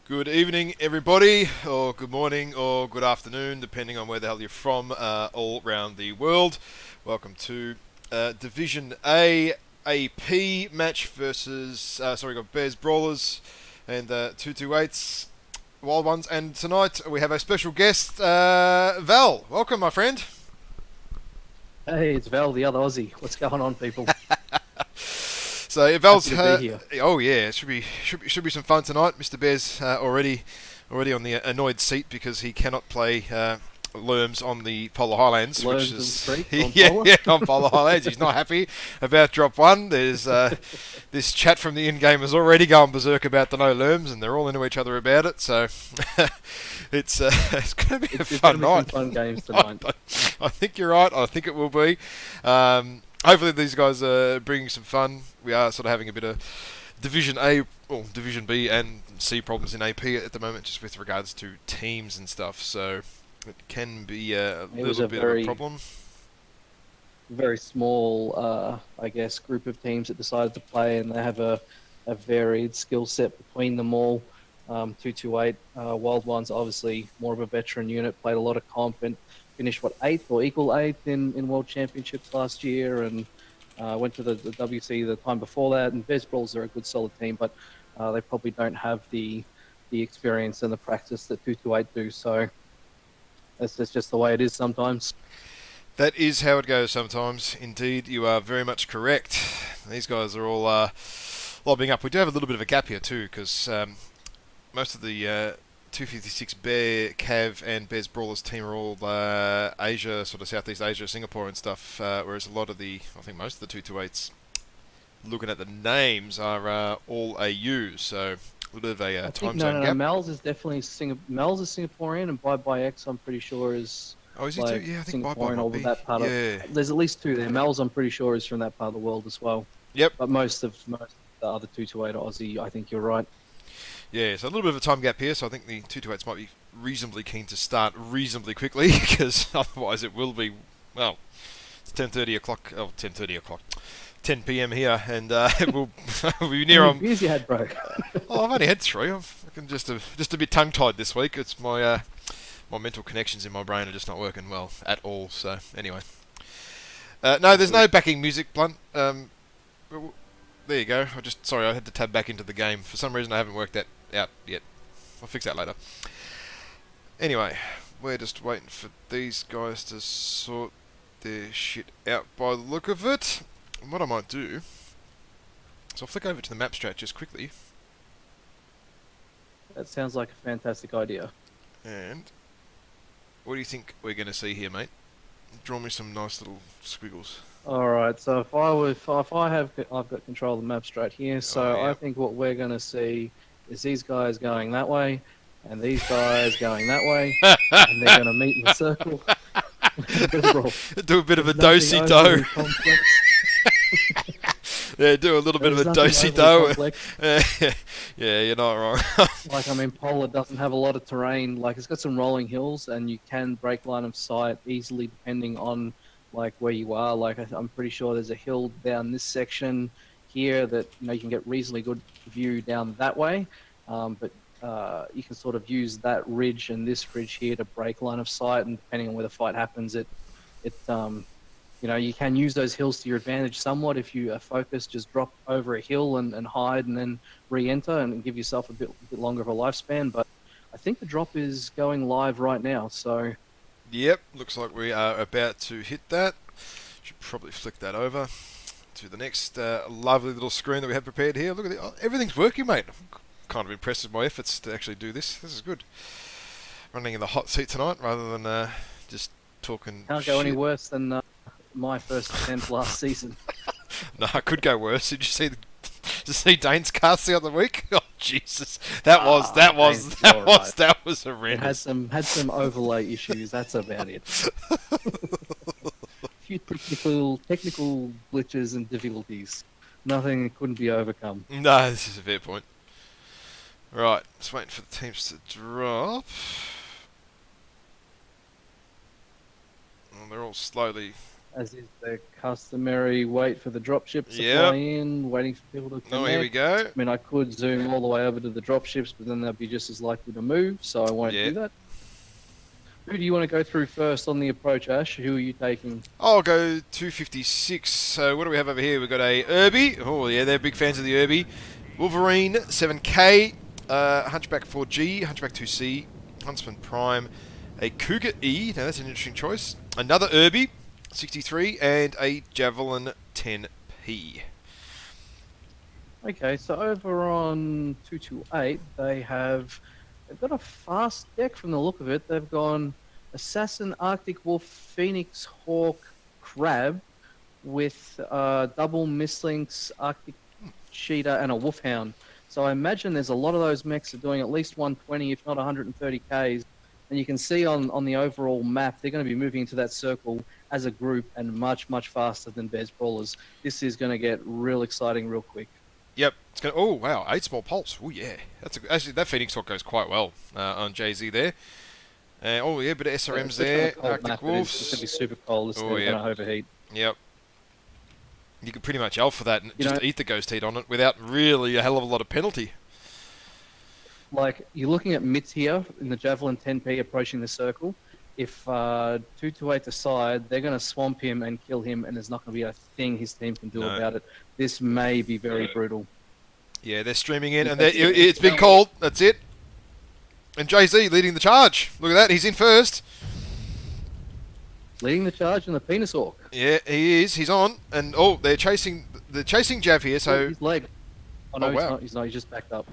Good evening, everybody, or good morning, or good afternoon, depending on where the hell you're from, all around the world. Welcome to Division A AP match versus, we've got Bears Brawlers and 228s, Wild Ones. And tonight we have a special guest, Val. Welcome, my friend. Hey, it's Val, the other Aussie. What's going on, people? So Val's Happy to be here. oh yeah, it should be some fun tonight. Mr. Bear's already on the annoyed seat because he cannot play Lerms on the Polar Highlands, which Lerms and is Streets on yeah, Polar? yeah, on Polar Highlands. He's not happy about drop one. There's this chat from the in-game is already going berserk about the no Lerms, and they're all into each other about it. So it's going to be a fun night. Some fun games tonight. I think you're right. I think it will be. Hopefully these guys are bringing some fun. We are sort of having a bit of Division A, or Division B and C problems in AP at the moment, just with regards to teams and stuff. So it can be a little bit of a problem. Very small, I guess, group of teams that decided to play, and they have a varied skill set between them all. 228 Wild Ones, obviously more of a veteran unit, played a lot of comp and finished eighth or equal eighth in World Championships last year, and went to the WC the time before that. And Bears Brawls are a good solid team, but they probably don't have the experience and the practice that 228 do. So that's just the way it is sometimes. That is how it goes sometimes. Indeed, you are very much correct. These guys are all lobbing up. We do have a little bit of a gap here too, because most of the 256 Bear, Cav, and Bears Brawlers team are all Asia, sort of Southeast Asia, Singapore and stuff, whereas a lot of I think most of the 228s, looking at the names, are all AU, so a little bit of a time zone gap. Mel's is definitely Mel's is Singaporean, and Bye Bye X, I'm pretty sure, is is he too? Yeah, I think Bye Bye over that part of. There's at least two there. Mel's, I'm pretty sure, is from that part of the world as well. Yep. But most of the other 228 are Aussie. I think you're right. Yeah, so a little bit of a time gap here, so I think the 228s might be reasonably keen to start reasonably quickly, because otherwise it will be, well, it's 10:30 o'clock, 10 p.m. here, and it will be near on. Beers you had, bro? Oh, I've only had 3. I'm just a bit tongue-tied this week. It's my mental connections in my brain are just not working well at all, so anyway. No, there's no backing music, Blunt. There you go. I had to tab back into the game. For some reason I haven't worked that out yet. I'll fix that later. Anyway, we're just waiting for these guys to sort their shit out by the look of it. And what I might do is I'll flick over to the map strat just quickly. That sounds like a fantastic idea. And what do you think we're going to see here, mate? Draw me some nice little squiggles. All right. So I've got control of the map straight here. So I think what we're going to see is these guys going that way, and these guys going that way, and they're going to meet in the circle. Do a bit of a do-si-do. Yeah, do a little bit of a do-si-do. Yeah, you're not wrong. Polar doesn't have a lot of terrain. Like, it's got some rolling hills, and you can break line of sight easily depending on where you are. I'm pretty sure there's a hill down this section here that you can get reasonably good view down that way, but you can sort of use that ridge and this ridge here to break line of sight, and depending on where the fight happens, you can use those hills to your advantage somewhat. If you are focused, just drop over a hill and hide, and then re-enter and give yourself a bit longer of a lifespan. But I think the drop is going live right now, so. Yep, looks like we are about to hit that. Should probably flick that over to the next lovely little screen that we have prepared here. Look at it. Oh, everything's working, mate. I'm kind of impressed with my efforts to actually do this. This is good. Running in the hot seat tonight rather than just talking Can't go any worse than my first attempt last season. No, it could go worse. Did you see Dane's cast the other week? Oh Jesus, that was horrendous. It had some overlay issues. That's about it. A few technical glitches and difficulties. Nothing that couldn't be overcome. No, this is a fair point. Right, just waiting for the teams to drop. Oh, they're all slowly As is the customary, wait for the dropships to fly Yep. in, waiting for people to Oh, here we connect. go. I mean, I could zoom all the way over to the dropships, but then they'd be just as likely to move, so I won't Yeah. do that. Who do you want to go through first on the approach, Ash? Who are you taking? I'll go 256. So what do we have over here? We've got a Irby. Oh, yeah, they're big fans of the Irby. Wolverine, 7K. Hunchback 4G. Hunchback 2C. Huntsman Prime. A Cougar E. Now, that's an interesting choice. Another Irby, 63. And a Javelin 10P. Okay, so over on 228, they've got a fast deck from the look of it. They've gone Assassin, Arctic Wolf, Phoenix, Hawk, Crab with double Mislinks, Arctic Cheetah, and a Wolfhound. So I imagine there's a lot of those mechs are doing at least 120, if not 130 Ks. And you can see on the overall map, they're going to be moving into that circle as a group and much, much faster than Bears Brawlers. This is going to get real exciting real quick. Yep. It's gonna. Oh wow, 8 small pulse. Oh yeah, actually that Phoenix Hawk goes quite well on JZ there. Oh yeah, bit of SRMs there. Arctic Wolves. It's going to be super cold. It's Oh, going yeah. to overheat. Yep. You can pretty much alpha that and You just know- eat the ghost heat on it without really a hell of a lot of penalty. Like, you're looking at Mitz here in the Javelin 10P approaching the circle. If 228 decide, they're going to swamp him and kill him, and there's not going to be a thing his team can do No. about it. This may be very brutal. Yeah, they're streaming in, and That's it. it's been called. That's it. And JZ leading the charge. Look at that, he's in first. Leading the charge in the Penis Hawk. Yeah, he is. He's on, and they're chasing Jav here. So His leg. Oh, no, Oh, wow. he's not. He's just backed up.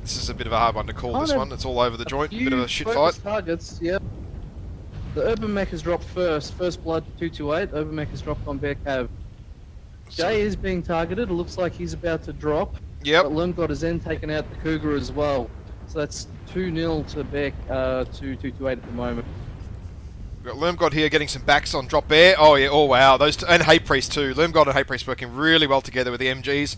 this is a bit of a hard one to call. Kind This of one, it's all over the joint. Few Bit of a shit focus fight. Targets, yeah. The Urban Mech has dropped first. First blood 228. Urban Mech has dropped on Bear Cav. Jay is being targeted. It looks like he's about to drop. Yep. But Lermgod has then taken out the Cougar as well. So that's 2-0 to Beck to 228 at the moment. We've got Lermgod here getting some backs on Drop Bear. Oh yeah, oh wow. Those two, and Hate Priest too. Lermgod and Hate Priest working really well together with the MGs.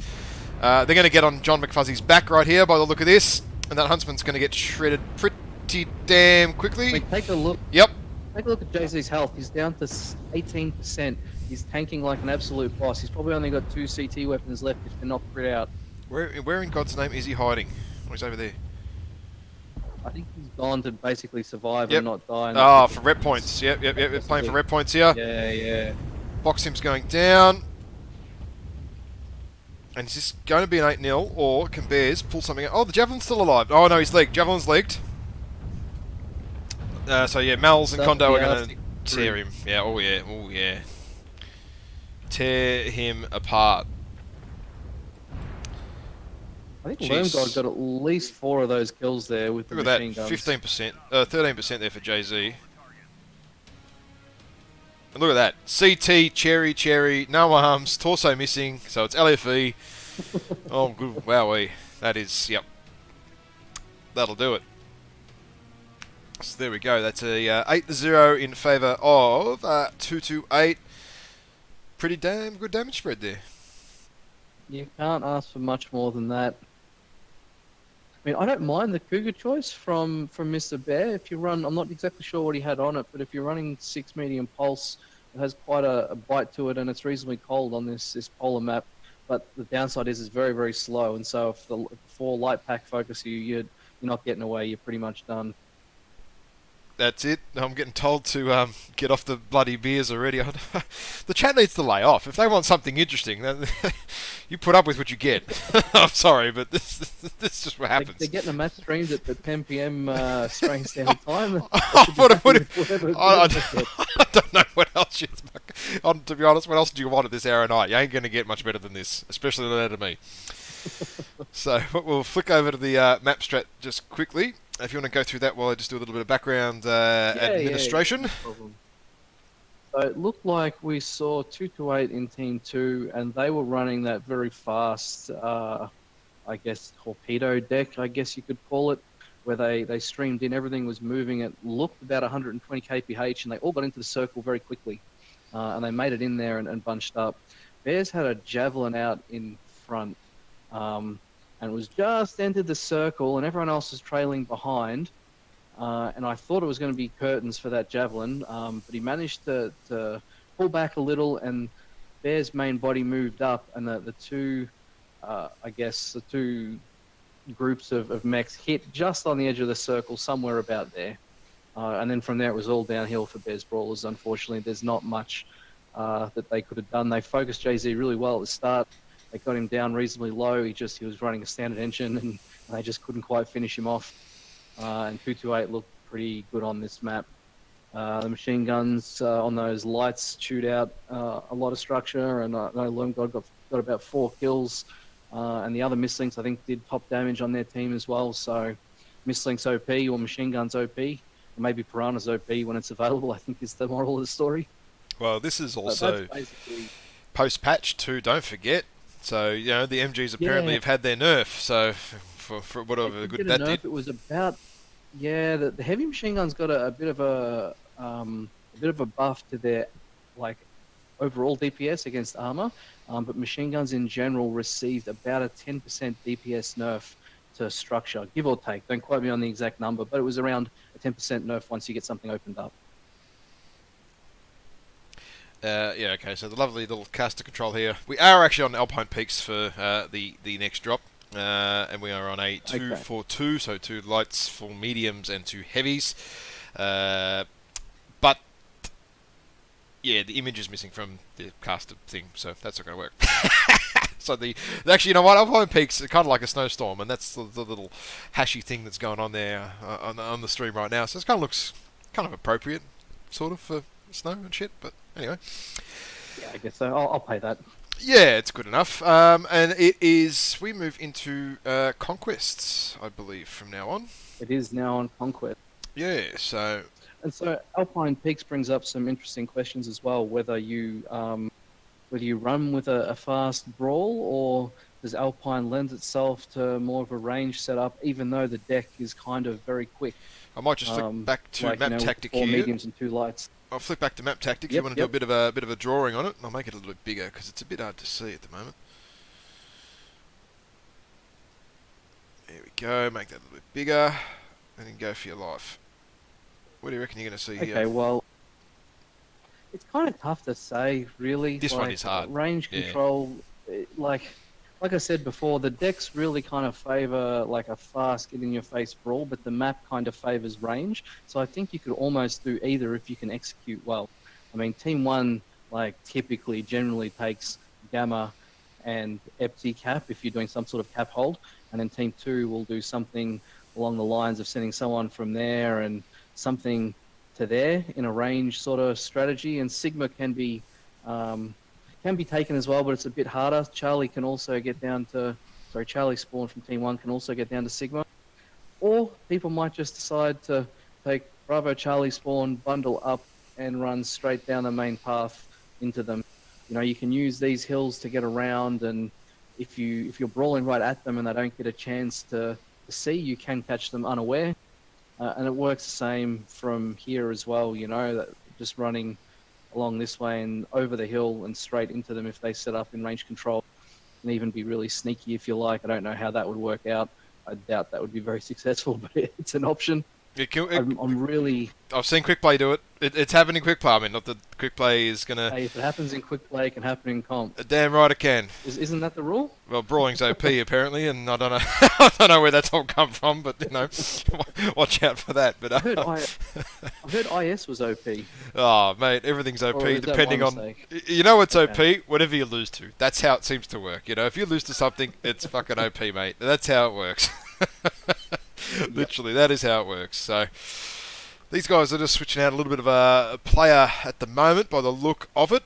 They're going to get on John McFuzzy's back right here by the look of this. And that Huntsman's going to get shredded pretty damn quickly. I mean, take a look. Yep. Take a look at JZ's health. He's down to 18%. He's tanking like an absolute boss. He's probably only got 2 CT weapons left if they're not crit out. Where in God's name is he hiding? Oh, he's over there. I think he's gone to basically survive Yep. and not die. Ah, for rep points. Yep. We're playing for rep points here. Yeah. Box him's going down. And is this going to be an 8-0, or can Bears pull something out? Oh, the Javelin's still alive. Oh, no, he's legged. Javelin's legged. So, yeah, Mal's and That's Kondo are the going to tear him. Yeah, oh, yeah. Tear him apart. I think Jeez. Lermgod got at least 4 of those kills there with the Look at machine that, guns. 15%, 13% there for JZ. And look at that, CT, Cherry, no arms, torso missing, so it's LFE. Oh, good, wowee. That is, yep. That'll do it. So there we go, that's a 8-0 in favour of 228. Pretty damn good damage spread there. You can't ask for much more than that. I mean, I don't mind the Cougar choice from Mr. Bear. If you run, I'm not exactly sure what he had on it, but if you're running 6 medium pulse, it has quite a bite to it, and it's reasonably cold on this polar map. But the downside is it's very, very slow, and so if the 4 light pack focus you, you're not getting away. You're pretty much done. That's it. I'm getting told to get off the bloody beers already. The chat needs to lay off. If they want something interesting, then you put up with what you get. I'm sorry, but this is just what happens. They're getting a match streamed at the 10 p.m. Australian Standard Time. I don't know what else to be honest, what else do you want at this hour of night? You ain't going to get much better than this, especially out of me. So we'll flick over to the map strat just quickly. If you want to go through that while I just do a little bit of background administration. No problem. So it looked like we saw 228 in Team 2, and they were running that very fast, I guess, torpedo deck, I guess you could call it, where they streamed in, everything was moving. It looked about 120 kph, and they all got into the circle very quickly. And they made it in there and bunched up. Bears had a Javelin out in front. And was just entered the circle, and everyone else was trailing behind. and I thought it was going to be curtains for that javelin, but he managed to pull back a little, and Bear's main body moved up, and the two, I guess, the two groups of mechs hit just on the edge of the circle, somewhere about there. And then from there, it was all downhill for Bears Brawlers. Unfortunately, there's not much that they could have done. They focused JZ really well at the start. They got him down reasonably low. He was running a standard engine, and they just couldn't quite finish him off. And 228 looked pretty good on this map. The machine guns on those lights chewed out a lot of structure, and I know Lone God got about 4 kills. And the other Mistlinks, I think, did top damage on their team as well. So Mistlinks OP or machine guns OP, or maybe Piranha's OP when it's available, I think is the moral of the story. Well, this is also post-patch too, don't forget. So, you know, the MGs apparently have had their nerf, so for whatever good that did. It was about, the heavy machine guns got a bit of a buff to their, like, overall DPS against armor, but machine guns in general received about a 10% DPS nerf to structure, give or take. Don't quote me on the exact number, but it was around a 10% nerf once you get something opened up. Yeah, okay, so the lovely little caster control here. We are actually on Alpine Peaks for the next drop, and we are on a 242, so 2 lights, 4 mediums, and 2 heavies. But, yeah, the image is missing from the caster thing, so that's not going to work. So actually, you know what, Alpine Peaks are kind of like a snowstorm, and that's the little hashy thing that's going on there on the stream right now. So it kind of looks kind of appropriate, sort of, for snow and shit, but anyway. Yeah, I guess so. I'll pay that. Yeah, it's good enough. And it is, we move into Conquests, I believe, from now on. It is now on Conquest. Yeah, so... And so Alpine Peaks brings up some interesting questions as well, whether you run with a fast brawl, or does Alpine lend itself to more of a range setup, even though the deck is kind of very quick. I might just flick back to Map Tactic 4 here. mediums and 2 lights. I'll flick back to Map Tactic. You want to do a bit of a drawing on it, and I'll make it a little bit bigger because it's a bit hard to see at the moment. There we go. Make that a little bit bigger, and then go for your life. What do you reckon you're going to see here? Okay, well, it's kind of tough to say, really. This one is hard. Range control, like I said before, the decks really kind of favour like a fast, get-in-your-face brawl, but the map kind of favours range. So I think you could almost do either if you can execute well. I mean, Team 1, like, typically, generally takes Gamma and Epti cap if you're doing some sort of cap hold, and then Team 2 will do something along the lines of sending someone from there and something to there in a range sort of strategy. And Sigma can be taken as well, but it's a bit harder. Charlie can also get down to, Charlie Spawn from Team 1 can also get down to Sigma. Or people might just decide to take Bravo Charlie Spawn, bundle up, and run straight down the main path into them. You know, you can use these hills to get around, and if you're brawling right at them and they don't get a chance to see, you can catch them unaware. And it works the same from here as well, you know, that just running along this way and over the hill and straight into them if they set up in range control. And even be really sneaky if you like. I don't know how that would work out. I doubt that would be very successful, but it's an option. I'm really... I've seen Quick Play do it. It's happening in Quick Play. I mean, not that Quick Play is going to... Hey, if it happens in Quick Play, it can happen in comp. Damn right it can. Isn't that the rule? Well, brawling's OP apparently, and I don't know I don't know where that's all come from, but, you know, watch out for that. But I heard IS was OP. Oh, mate, everything's OP depending on... Mistake? You know what's OP? Whatever you lose to. That's how it seems to work. You know, if you lose to something, it's fucking OP, mate. That's how it works. Literally, that is how it works. So... These guys are just switching out a little bit of a player at the moment by the look of it.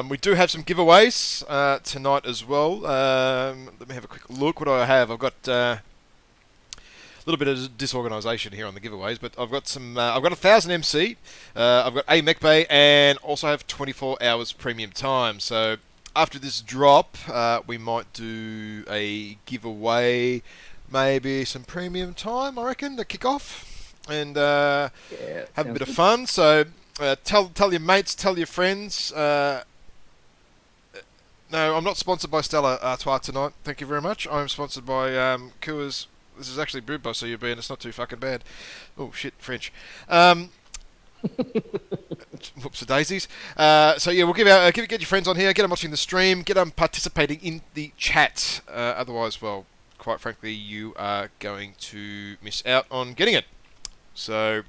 We do have some giveaways tonight as well. Let me have a quick look. What do I have? I've got a little bit of disorganisation here on the giveaways, but I've got some. I've got 1,000 MC. I've got a mech bay, and also have 24 hours premium time. So after this drop, we might do a giveaway, maybe some premium time, I reckon, to kick off. And have a bit of fun. So tell your mates, tell your friends. No, I'm not sponsored by Stella Artois tonight. Thank you very much. I'm sponsored by Coors This is actually brewed by CUB, and it's not too fucking bad. Oh shit, French. Whoops, daisies. So yeah, we'll get your friends on here, get them watching the stream, get them participating in the chat. Otherwise, well, quite frankly, you are going to miss out on getting it. So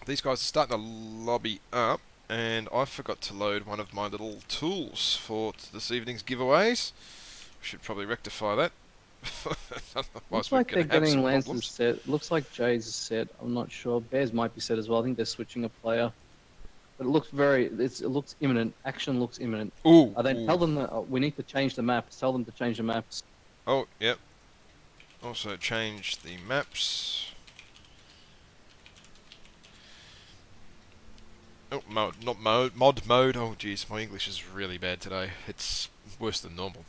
these guys are starting to lobby up, and I forgot to load one of my little tools for this evening's giveaways. Should probably rectify that. Looks like they're getting Lance's set. Looks like Jay's is set. I'm not sure. Bears might be set as well. I think they're switching a player. But it looks it looks imminent. Action looks imminent. Ooh. Tell them that we need to change the maps. Tell them to change the maps. Oh, yep. Also change the maps. Oh, not mode. Mod mode. Oh, jeez, my English is really bad today. It's worse than normal.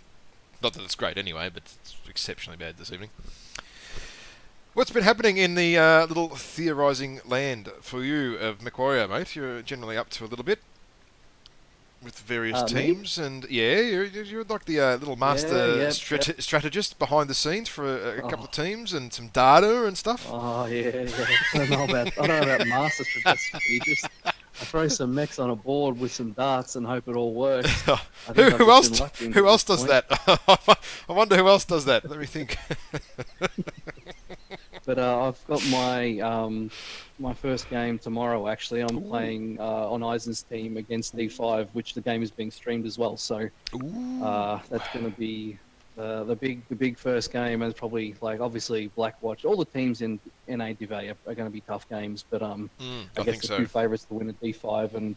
Not that it's great anyway, but it's exceptionally bad this evening. What's been happening in the little theorising land for you of MechWarrior, mate? You're generally up to a little bit with various teams, me? and yeah, you're like the little master strategist behind the scenes for a couple of teams and some data and stuff. Oh yeah. I don't know about master strategist. I throw some mechs on a board with some darts and hope it all works. Who else does that? I wonder who else does that. Let me think. But I've got my first game tomorrow. Actually, I'm playing on Eisen's team against D5, which the game is being streamed as well. So that's going to be the big first game, and it's probably like obviously Blackwatch. All the teams in NA DivA are going to be tough games, but I guess the two favourites to win are D5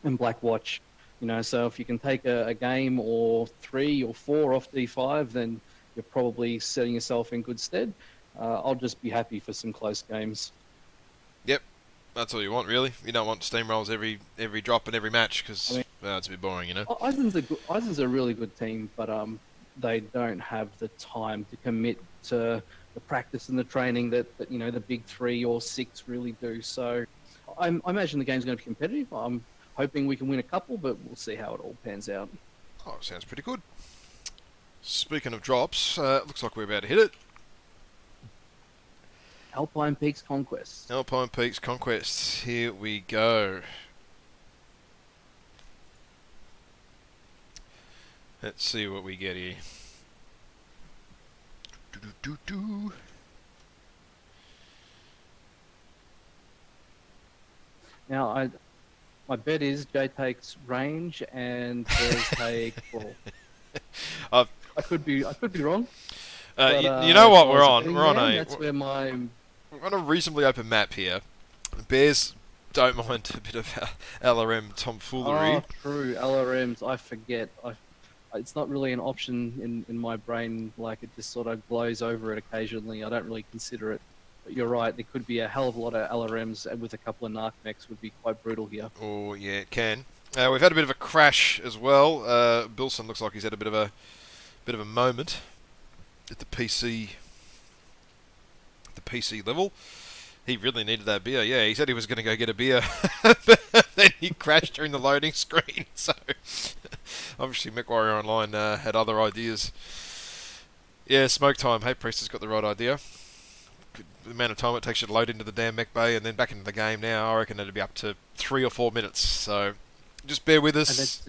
and Blackwatch. You know, so if you can take a game or 3 or 4 off D5, then you're probably setting yourself in good stead. I'll just be happy for some close games. Yep, that's all you want, really. You don't want steamrolls every drop and every match because it's a bit boring, you know. Eisen's a really good team, but they don't have the time to commit to the practice and the training that you know the big 3 or 6 really do. So I imagine the game's going to be competitive. I'm hoping we can win a couple, but we'll see how it all pans out. Oh, sounds pretty good. Speaking of drops, looks like we're about to hit it. Alpine Peaks Conquest. Alpine Peaks Conquest. Here we go. Let's see what we get here. Now, my bet is Jay takes range and Bears take ball. I could be wrong. But, you know what we're on? We're on a reasonably open map here. Bears don't mind a bit of LRM tomfoolery. Oh, true. LRMs, I forget. It's not really an option in my brain. Like, it just sort of glows over it occasionally. I don't really consider it. But you're right. There could be a hell of a lot of LRMs with a couple of narc mechs would be quite brutal here. Oh, yeah, it can. We've had a bit of a crash as well. Bilson looks like he's had a bit of a moment at the PC level. He really needed that beer. Yeah, he said he was going to go get a beer, then he crashed during the loading screen. So obviously MechWarrior Online had other ideas. Yeah, smoke time. Hey, Priest has got the right idea. The amount of time it takes you to load into the damn mech bay and then back into the game now, I reckon it'll be up to 3 or 4 minutes. So just bear with us.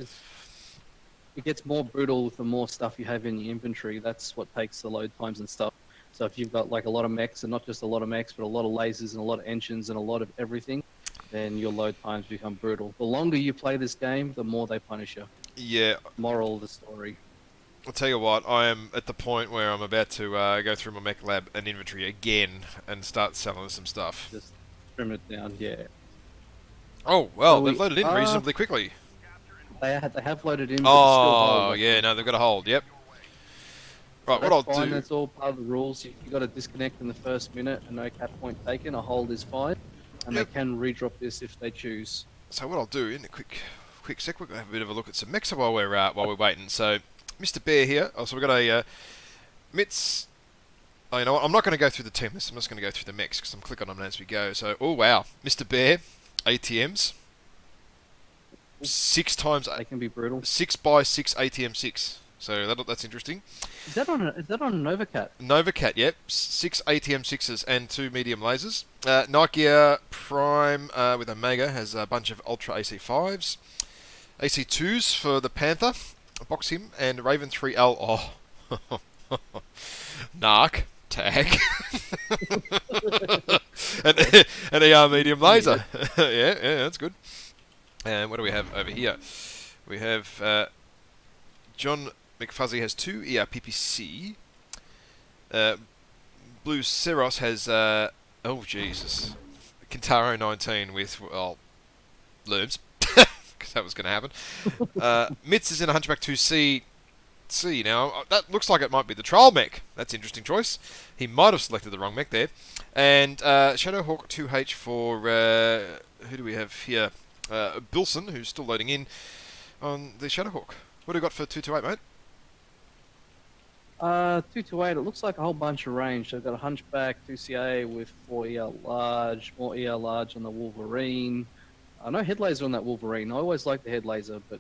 It gets more brutal with the more stuff you have in your inventory. That's what takes the load times and stuff. So if you've got like a lot of mechs, and not just a lot of mechs, but a lot of lasers and a lot of engines and a lot of everything, then your load times become brutal. The longer you play this game, the more they punish you. Yeah. Moral of the story. I'll tell you what, I am at the point where I'm about to go through my mech lab and inventory again and start selling some stuff. Just trim it down, yeah. Oh, well, they've loaded in reasonably quickly. They have loaded in. Oh, yeah, no, they've got a hold, yep. Right, so what I'll do... That's all part of the rules. You've got to disconnect in the first minute and no cap point taken. A hold is fine. And they can redrop this if they choose. So what I'll do, in a quick sec, we're going to have a bit of a look at some mechs while we're waiting. So, Mr. Bear here. Oh, so we've got a... Mitz... Oh, you know what? I'm not going to go through the team list. I'm just going to go through the mechs because I'm clicking on them as we go. So, oh, wow. Mr. Bear, ATMs. 6 times... They can be brutal. 6x6 ATM 6. So that's interesting. Is that on a Novacat? Novacat, yep. 6 ATM6s and 2 medium lasers. Nike Prime with Omega has a bunch of Ultra AC5s. AC2s for the Panther, box him, and Raven 3L. Oh, Narc tag. an ER medium laser. Yeah, that's good. And what do we have over here? We have John McFuzzy has 2 ER-PPC. Blue Seros has, oh Jesus, Kintaro 19 with, well, Lurms, because that was going to happen. Mitz is in a Hunchback 2C. Now, that looks like it might be the trial mech. That's an interesting choice. He might have selected the wrong mech there. And Shadowhawk 2H for, who do we have here? Bilson, who's still loading in on the Shadowhawk. What do you got for 228, mate? 228, it looks like a whole bunch of range. They've got a Hunchback 2CA with 4 ER large, more ER large on the Wolverine. No head laser on that Wolverine. I always like the head laser, but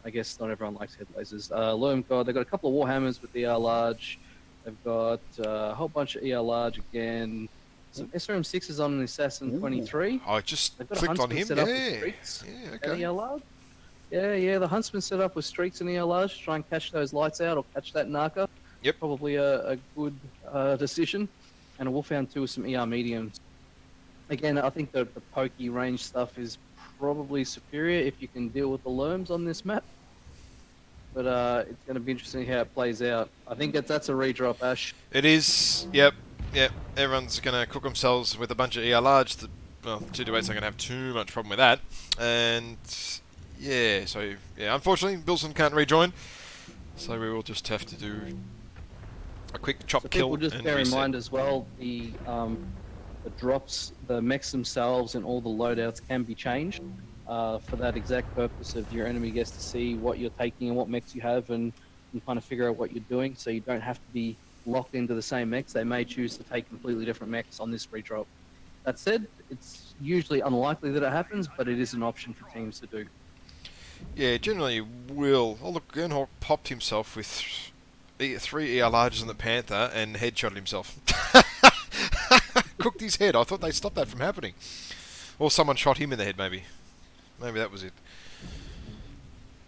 I guess not everyone likes head lasers. Lurm, they've got a couple of Warhammers with ER large. They've got a whole bunch of ER large again. Some SRM6s on an Assassin 23. I just They've got clicked on him. Set up with streaks Okay. ER large. Yeah, the Huntsman set up with streaks and ER large to try and catch those lights out or catch that Narca. Yep. Probably a good decision. And a Wolfhound 2 with some ER mediums. Again, I think the pokey range stuff is probably superior if you can deal with the Lurms on this map. But it's going to be interesting how it plays out. I think that's a redrop, Ash. It is. Yep. Everyone's going to cook themselves with a bunch of ER large. Well, 228's not going to have too much problem with that. And yeah, unfortunately, Bilson can't rejoin. So we will just have to do a quick chop kill. People just bear in mind as well, the drops, the mechs themselves and all the loadouts can be changed for that exact purpose of your enemy gets to see what you're taking and what mechs you have and kind of figure out what you're doing, so you don't have to be locked into the same mechs. They may choose to take completely different mechs on this redrop. That said, it's usually unlikely that it happens, but it is an option for teams to do. Yeah, generally will. Oh look, Gernhawk popped himself with 3 ER larges on the Panther and headshotted himself. Cooked his head. I thought they stopped that from happening. Or someone shot him in the head, maybe. Maybe that was it.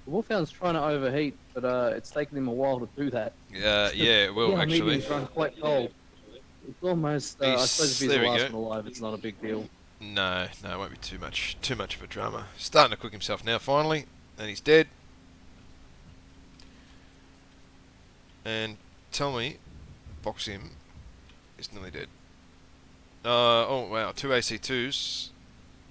The Wolfhound's trying to overheat, but it's taken him a while to do that. Yeah, it will actually. He's run quite cold. It's almost. I suppose if he's the last one alive, it's not a big deal. No, it won't be too much of a drama. Starting to cook himself now, finally, and he's dead. And tell me, box him. He's nearly dead. Oh wow, 2 AC2s.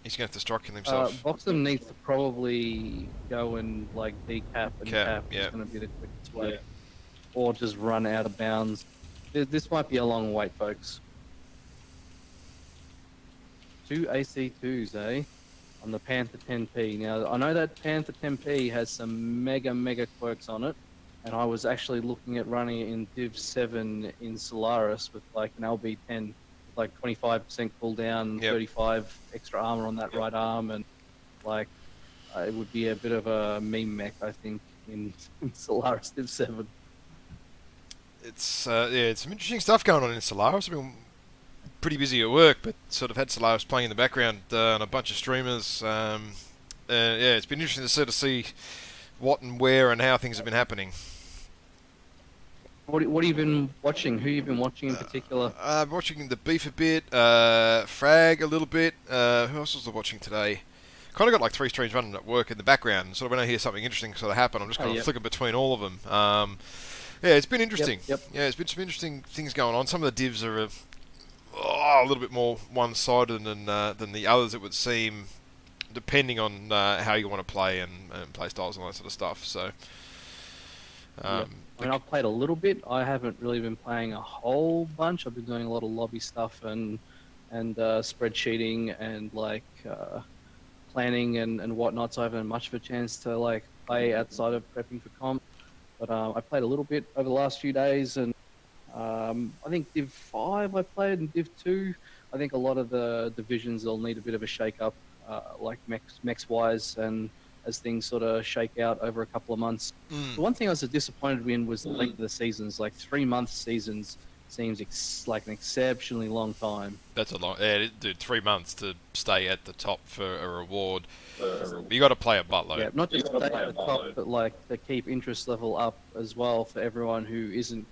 He's going to have to strike kill himself. Boxham needs to probably go and like decap and cap. Yeah. It's going to be the quickest way. Or just run out of bounds. This might be a long wait, folks. 2 AC2s, eh? On the Panther 10P. Now, I know that Panther 10P has some mega quirks on it. And I was actually looking at running it in Div 7 in Solaris with like an LB10. Like 25% cooldown, 35 extra armor on that right arm, and like it would be a bit of a meme mech, I think, in Solaris Div 7. It's some interesting stuff going on in Solaris. I've been pretty busy at work, but sort of had Solaris playing in the background on a bunch of streamers. It's been interesting to sort of see what and where and how things have been happening. What have you been watching? Who have you been watching in particular? I'm watching the Beef a bit, Frag a little bit. Who else was I watching today? Kind of got like 3 streams running at work in the background. Sort of when I hear something interesting sort of happen, I'm just kind of flicking between all of them. It's been interesting. Yep. Yeah, it's been some interesting things going on. Some of the divs are a little bit more one-sided than the others, it would seem, depending on how you want to play and play styles and all that sort of stuff. So. I mean, I've played a little bit. I haven't really been playing a whole bunch. I've been doing a lot of lobby stuff and spreadsheeting and like planning and whatnot. So I haven't had much of a chance to like play outside of prepping for comp. But I played a little bit over the last few days, and I think Div 5 I played, and Div 2. I think a lot of the divisions will need a bit of a shake up, like mechs wise, and as things sort of shake out over a couple of months. The one thing I was disappointed in was the length of the seasons. Like 3-month seasons seems like an exceptionally long time. That's a long... Yeah, dude, 3 months to stay at the top for a reward. You got to play a buttload. Yeah, not just stay at the top, but like to keep interest level up as well for everyone who isn't,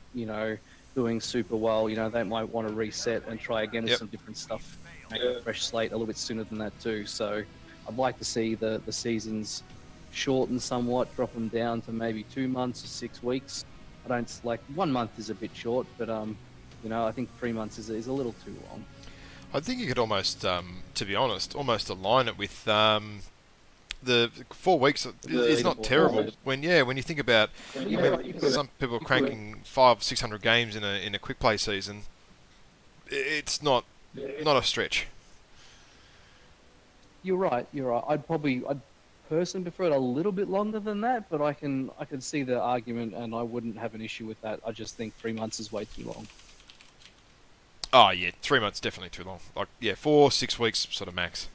doing super well. They might want to reset and try again with some different stuff, make a fresh slate a little bit sooner than that too. So I'd like to see the seasons shorten somewhat, drop them down to maybe 2 months or 6 weeks. I don't like 1 month is a bit short, but I think 3 months is a little too long. I think you could almost, to be honest, almost align it with the 4 weeks. Is not terrible when you think about some people cranking 500-600 games in a quick play season. It's not a stretch. You're right. I'd personally prefer it a little bit longer than that, but I can see the argument, and I wouldn't have an issue with that. I just think 3 months is way too long. Oh yeah, 3 months definitely too long. 4-6 weeks sort of max.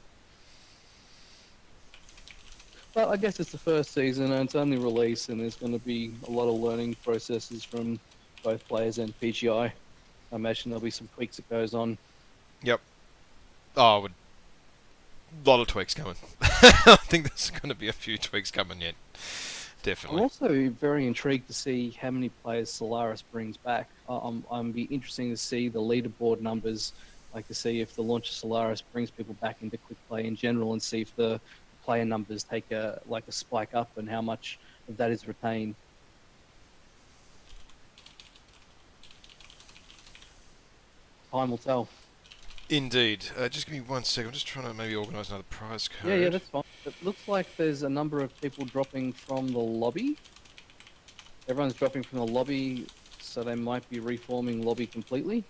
But I guess it's the first season and it's only released, and there's going to be a lot of learning processes from both players and PGI. I imagine there'll be some tweaks that goes on. Yep. Oh, a lot of tweaks coming. I think there's going to be a few tweaks coming yet. Definitely. I'm also very intrigued to see how many players Solaris brings back. I'm be interesting to see the leaderboard numbers, like to see if the launch of Solaris brings people back into quick play in general, and see if the player numbers take a spike up and how much of that is retained. Time will tell. Indeed. Just give me 1 second. I'm just trying to maybe organise another prize code. Yeah, that's fine. It looks like there's a number of people dropping from the lobby. Everyone's dropping from the lobby, so they might be reforming lobby completely.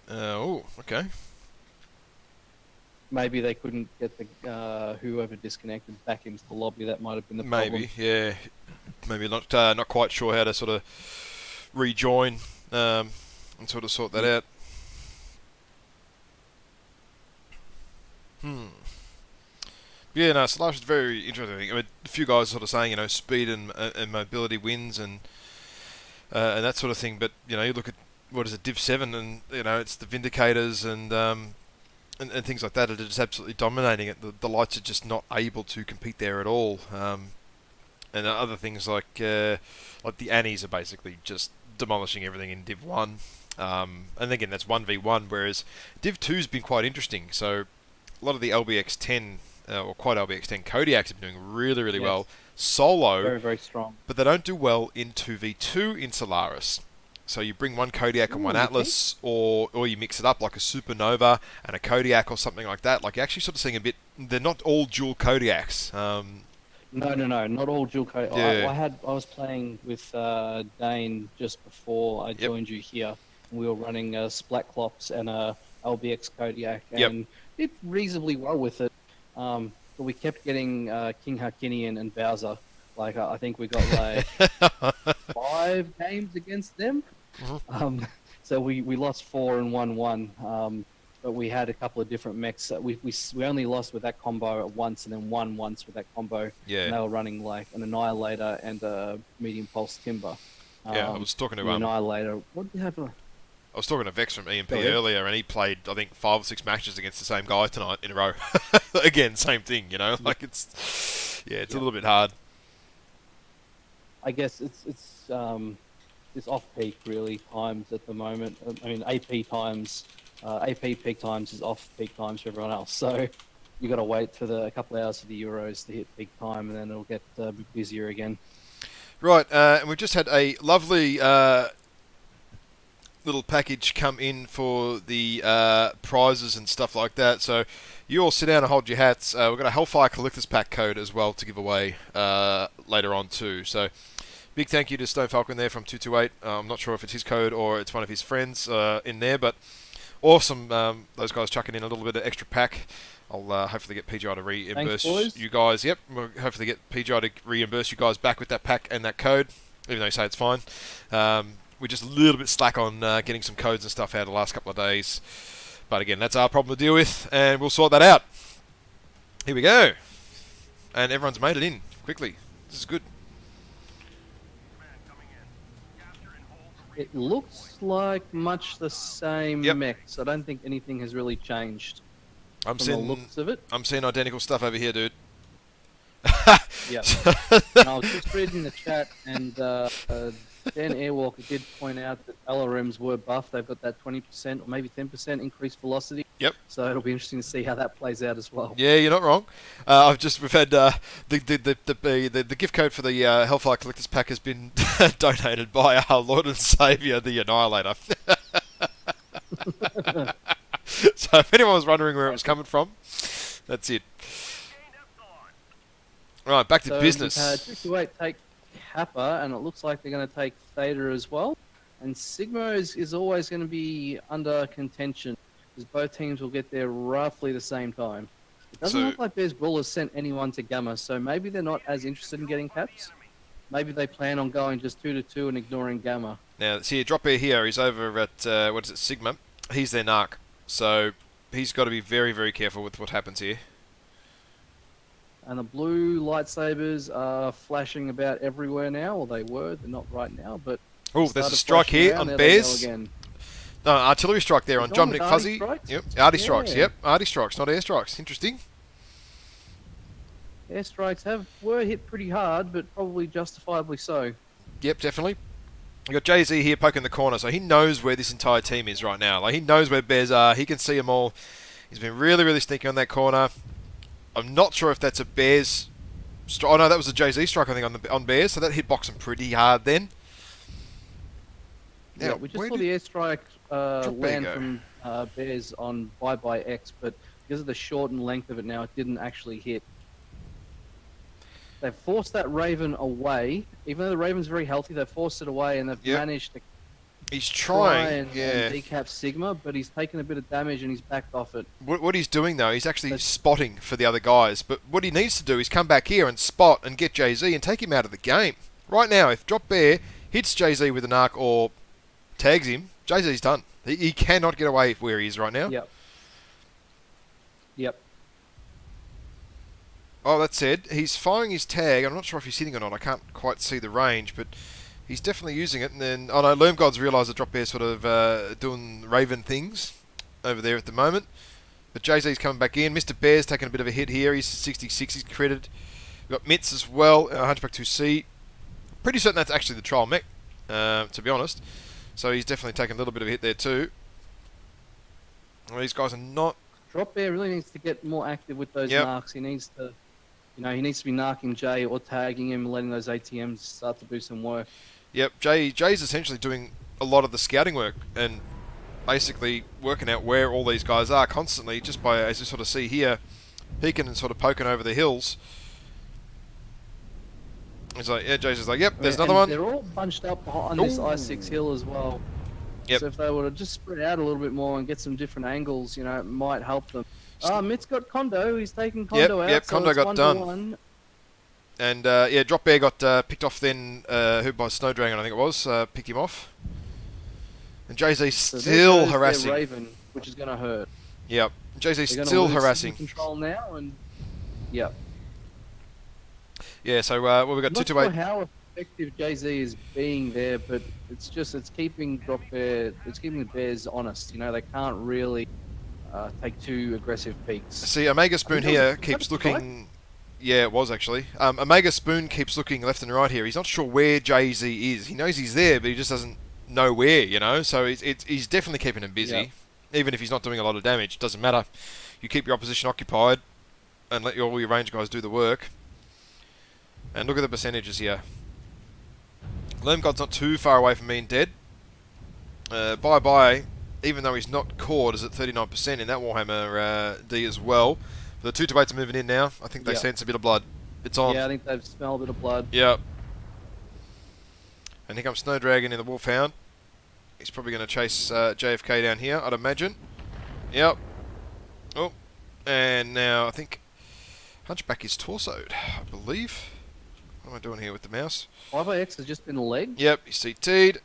Okay. Maybe they couldn't get the whoever disconnected back into the lobby. That might have been the problem. Maybe, yeah. Maybe not quite sure how to sort of rejoin and sort of sort that out. Yeah, no, Solaris is very interesting. I mean, a few guys sort of saying, speed and mobility wins and that sort of thing. But you look at what is it, Div 7, and it's the Vindicators and things like that that are just absolutely dominating it. The lights are just not able to compete there at all. And other things like the Annies are basically just demolishing everything in Div 1. And again, that's 1v1, whereas Div 2's been quite interesting. So a lot of the LBX 10 or quite LBX 10 Kodiaks have been doing really, really well. Solo, very, very strong. But they don't do well in 2v2 in Solaris. So you bring one Kodiak and one Atlas, or you mix it up like a Supernova and a Kodiak or something like that. Like you're actually sort of seeing a bit. They're not all dual Kodiaks. No, not all dual Kodiaks. Yeah. I was playing with Dane just before I joined you here, and we were running Splatclops and a LBX Kodiak, and did reasonably well with it. But we kept getting King Harkinian and Bowser. Like I think we got like 5 games against them. Mm-hmm. So we lost 4 and 1-1. But we had a couple of different mechs. We only lost with that combo at once, and then won once with that combo. Yeah. And they were running like an Annihilator and a medium pulse Timber. I was talking to Annihilator. What did you have? I was talking to Vex from EMP earlier, and he played, I think, 5 or 6 matches against the same guy tonight in a row. Again, same thing, Like it's a little bit hard. I guess it's off peak really times at the moment. I mean, AP times, AP peak times is off peak times for everyone else. So you got to wait for a couple of hours for the Euros to hit peak time, and then it'll get a bit busier again. Right, and we've just had a lovely little package come in for the prizes and stuff like that. So you all sit down and hold your hats. We've got a Hellfire Collector's Pack code as well to give away later on too. So big thank you to Stone Falcon there from 228. I'm not sure if it's his code or it's one of his friends in there, but awesome. Those guys chucking in a little bit of extra pack. I'll hopefully get PGI to reimburse you guys. Yep, we'll hopefully get PGI to reimburse you guys back with that pack and that code, even though you say it's fine. We're just a little bit slack on getting some codes and stuff out the last couple of days. But again, that's our problem to deal with, and we'll sort that out. Here we go. And everyone's made it in quickly. This is good. It looks like much the same Yep. mechs. I don't think anything has really changed I'm from the seeing looks of it. I'm seeing identical stuff over here, dude. Yep. And I was just reading the chat, and Dan Airwalker did point out that LRMs were buffed. They've got that 20% or maybe 10% increased velocity. Yep. So it'll be interesting to see how that plays out as well. Yeah, you're not wrong. We've had the gift code for the Hellfire Collector's Pack has been donated by our Lord and Saviour, the Annihilator. So if anyone was wondering where it was coming from, that's it. Right, back to So business. we've had 228 take Kappa, and it looks like they're going to take Theta as well. And Sigma is always going to be under contention, because both teams will get there roughly the same time. It doesn't look like Bears Brawl has sent anyone to Gamma, so maybe they're not as interested in getting caps. Maybe they plan on going just 2-2 and ignoring Gamma. Now, see, Drop Bear here, he's over at, Sigma. He's their narc. So he's got to be very, very careful with what happens here. And the blue lightsabers are flashing about everywhere now, or they were. They're not right now, but... Oh, there's a strike here on Bears. No, artillery strike there on John McFuzzy. Yep, arty strikes. Yep, arty strikes, not airstrikes. Interesting. Airstrikes were hit pretty hard, but probably justifiably so. Yep, definitely. You've got Jay-Z here poking the corner, so he knows where this entire team is right now. Like, he knows where Bears are. He can see them all. He's been really, really sneaky on that corner. I'm not sure if that's a Bears strike. Oh, no, that was a Jay-Z strike, I think, on Bears, so that hit box him pretty hard then. Now, yeah, we just saw the airstrike land from Bears on Bye X, but because of the shortened length of it now, it didn't actually hit. They've forced that Raven away. Even though the Raven's very healthy, they've forced it away, and they've managed to he's trying and decap Sigma, but he's taken a bit of damage and he's backed off it. What he's doing, though, he's actually spotting for the other guys. But what he needs to do is come back here and spot and get Jay-Z and take him out of the game. Right now, if Drop Bear hits Jay-Z with an arc or tags him, Jay-Z's done. He cannot get away where he is right now. Yep. Oh, that said, he's firing his tag. I'm not sure if he's hitting or not. I can't quite see the range, but he's definitely using it. And then, oh no, Lerm God's realised that Drop Bear's sort of doing Raven things over there at the moment. But Jay-Z's coming back in. Mr. Bear's taking a bit of a hit here. He's 66. He's critted. We've got Mitz as well. Hunchback 2C. Pretty certain that's actually the trial mech, to be honest. So he's definitely taken a little bit of a hit there too. Well, these guys are not... Drop Bear really needs to get more active with those narcs. He needs to... he needs to be narking Jay or tagging him and letting those ATMs start to do some work. Yep, Jay's essentially doing a lot of the scouting work and basically working out where all these guys are constantly, just by, as you sort of see here, peeking and sort of poking over the hills. He's like, yeah, Jay's just like, yep, there's another one. They're all bunched up on this I-6 hill as well. Yep. So if they were to just spread out a little bit more and get some different angles, it might help them. Mitt's got Kondo. He's taking Kondo out. Yep, so Kondo got done. 1-1. And, Drop Bear got picked off then, who by Snow Dragon, I think it was, picked him off. And Jay-Z's still harassing. Raven, which is going to hurt. Yep, Jay-Z's still harassing. Control now, and yep. Yeah, so we've got 228. I'm not sure how effective Jay-Z is being there, but it's keeping Drop Bear, it's keeping the Bears honest. They can't really take too aggressive peaks. See, Omega Spoon here keeps looking... Yeah, it was actually. Omega Spoon keeps looking left and right here. He's not sure where Jay-Z is. He knows he's there, but he just doesn't know where, So he's definitely keeping him busy. Yep. Even if he's not doing a lot of damage, it doesn't matter. You keep your opposition occupied and let all your range guys do the work. And look at the percentages here. Lerm God's not too far away from being dead. Bye-bye, even though he's not caught, is at 39% in that Warhammer D as well. The 228s are moving in now. I think they sense a bit of blood. It's on. Yeah, I think they've smelled a bit of blood. Yep. And here comes Snow Dragon in the Wolfhound. He's probably going to chase JFK down here, I'd imagine. Yep. Oh. And now I think Hunchback is torsoed, I believe. What am I doing here with the mouse? 5AX has just been legged. Yep, he's CT'd.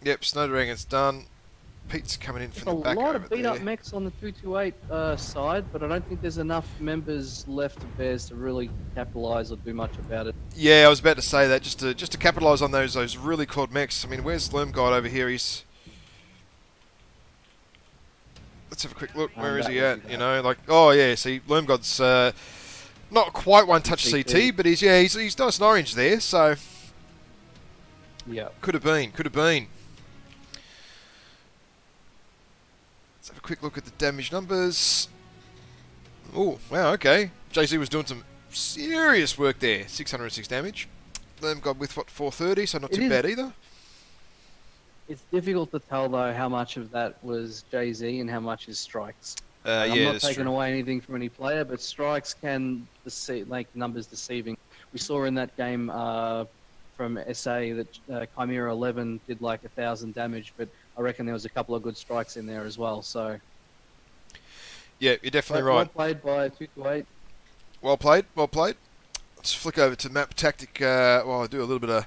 Yep, Snow Dragon's done. Pete's coming in There's from a the back lot over of beat up there. mechs on the 228 side, but I don't think there's enough members left of Bears to really capitalise or do much about it. Yeah, I was about to say that just to capitalise on those really cool mechs. I mean, where's Lermguide over here? Let's have a quick look. Where is That he would be at? You that. know, like, oh yeah, see, Lermguide's not quite one touch CT. CT, but he's nice and orange there. So Yeah. could have been, could have been. Let's have a quick look at the damage numbers. Oh, wow, okay. JC was doing some serious work there. 606 damage. Lermguide with what, 430, so not It too is. bad either. It's difficult to tell though how much of that was Jay Z and how much is strikes. Like, I'm Yeah, not that's taking true. away anything from any player, but strikes can make numbers deceiving. We saw in that game from SA that Chimera 11 did like 1,000 damage, but I reckon there was a couple of good strikes in there as well. So, Yeah, you're definitely well right. played by 228. Well played, well played. Let's flick over to map tactic while I do a little bit of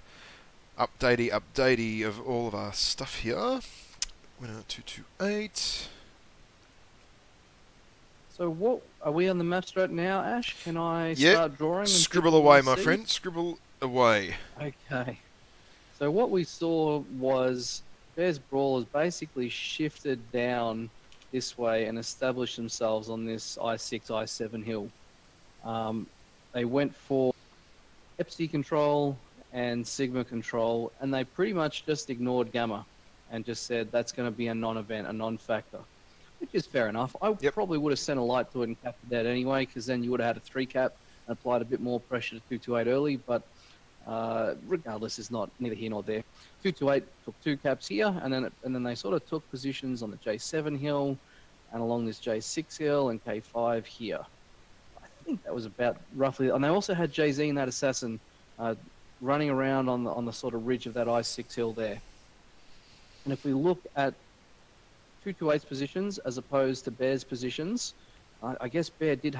updatey of all of our stuff here. Winner 228. So what are we on the map strat now, Ash? Can I Yep. start drawing? and Scribble people away, will my see? friend. Scribble away. Okay. So what we saw was Bears Brawlers basically shifted down this way and established themselves on this I6, I7 hill. They went for Epsi control and Sigma control, and they pretty much just ignored Gamma and just said that's going to be a non-event, a non-factor, which is fair enough. I Yep. probably would have sent a light to it and capped that anyway, because then you would have had a 3 cap and applied a bit more pressure to 228 early, but regardless, is not neither here nor there. 228 took 2 caps here, and then they sort of took positions on the J7 hill and along this J6 hill and K5 here. I think that was about roughly, and they also had JZ and that assassin running around on the sort of ridge of that I6 hill there. And if we look at 228's positions as opposed to Bear's positions, I guess Bear they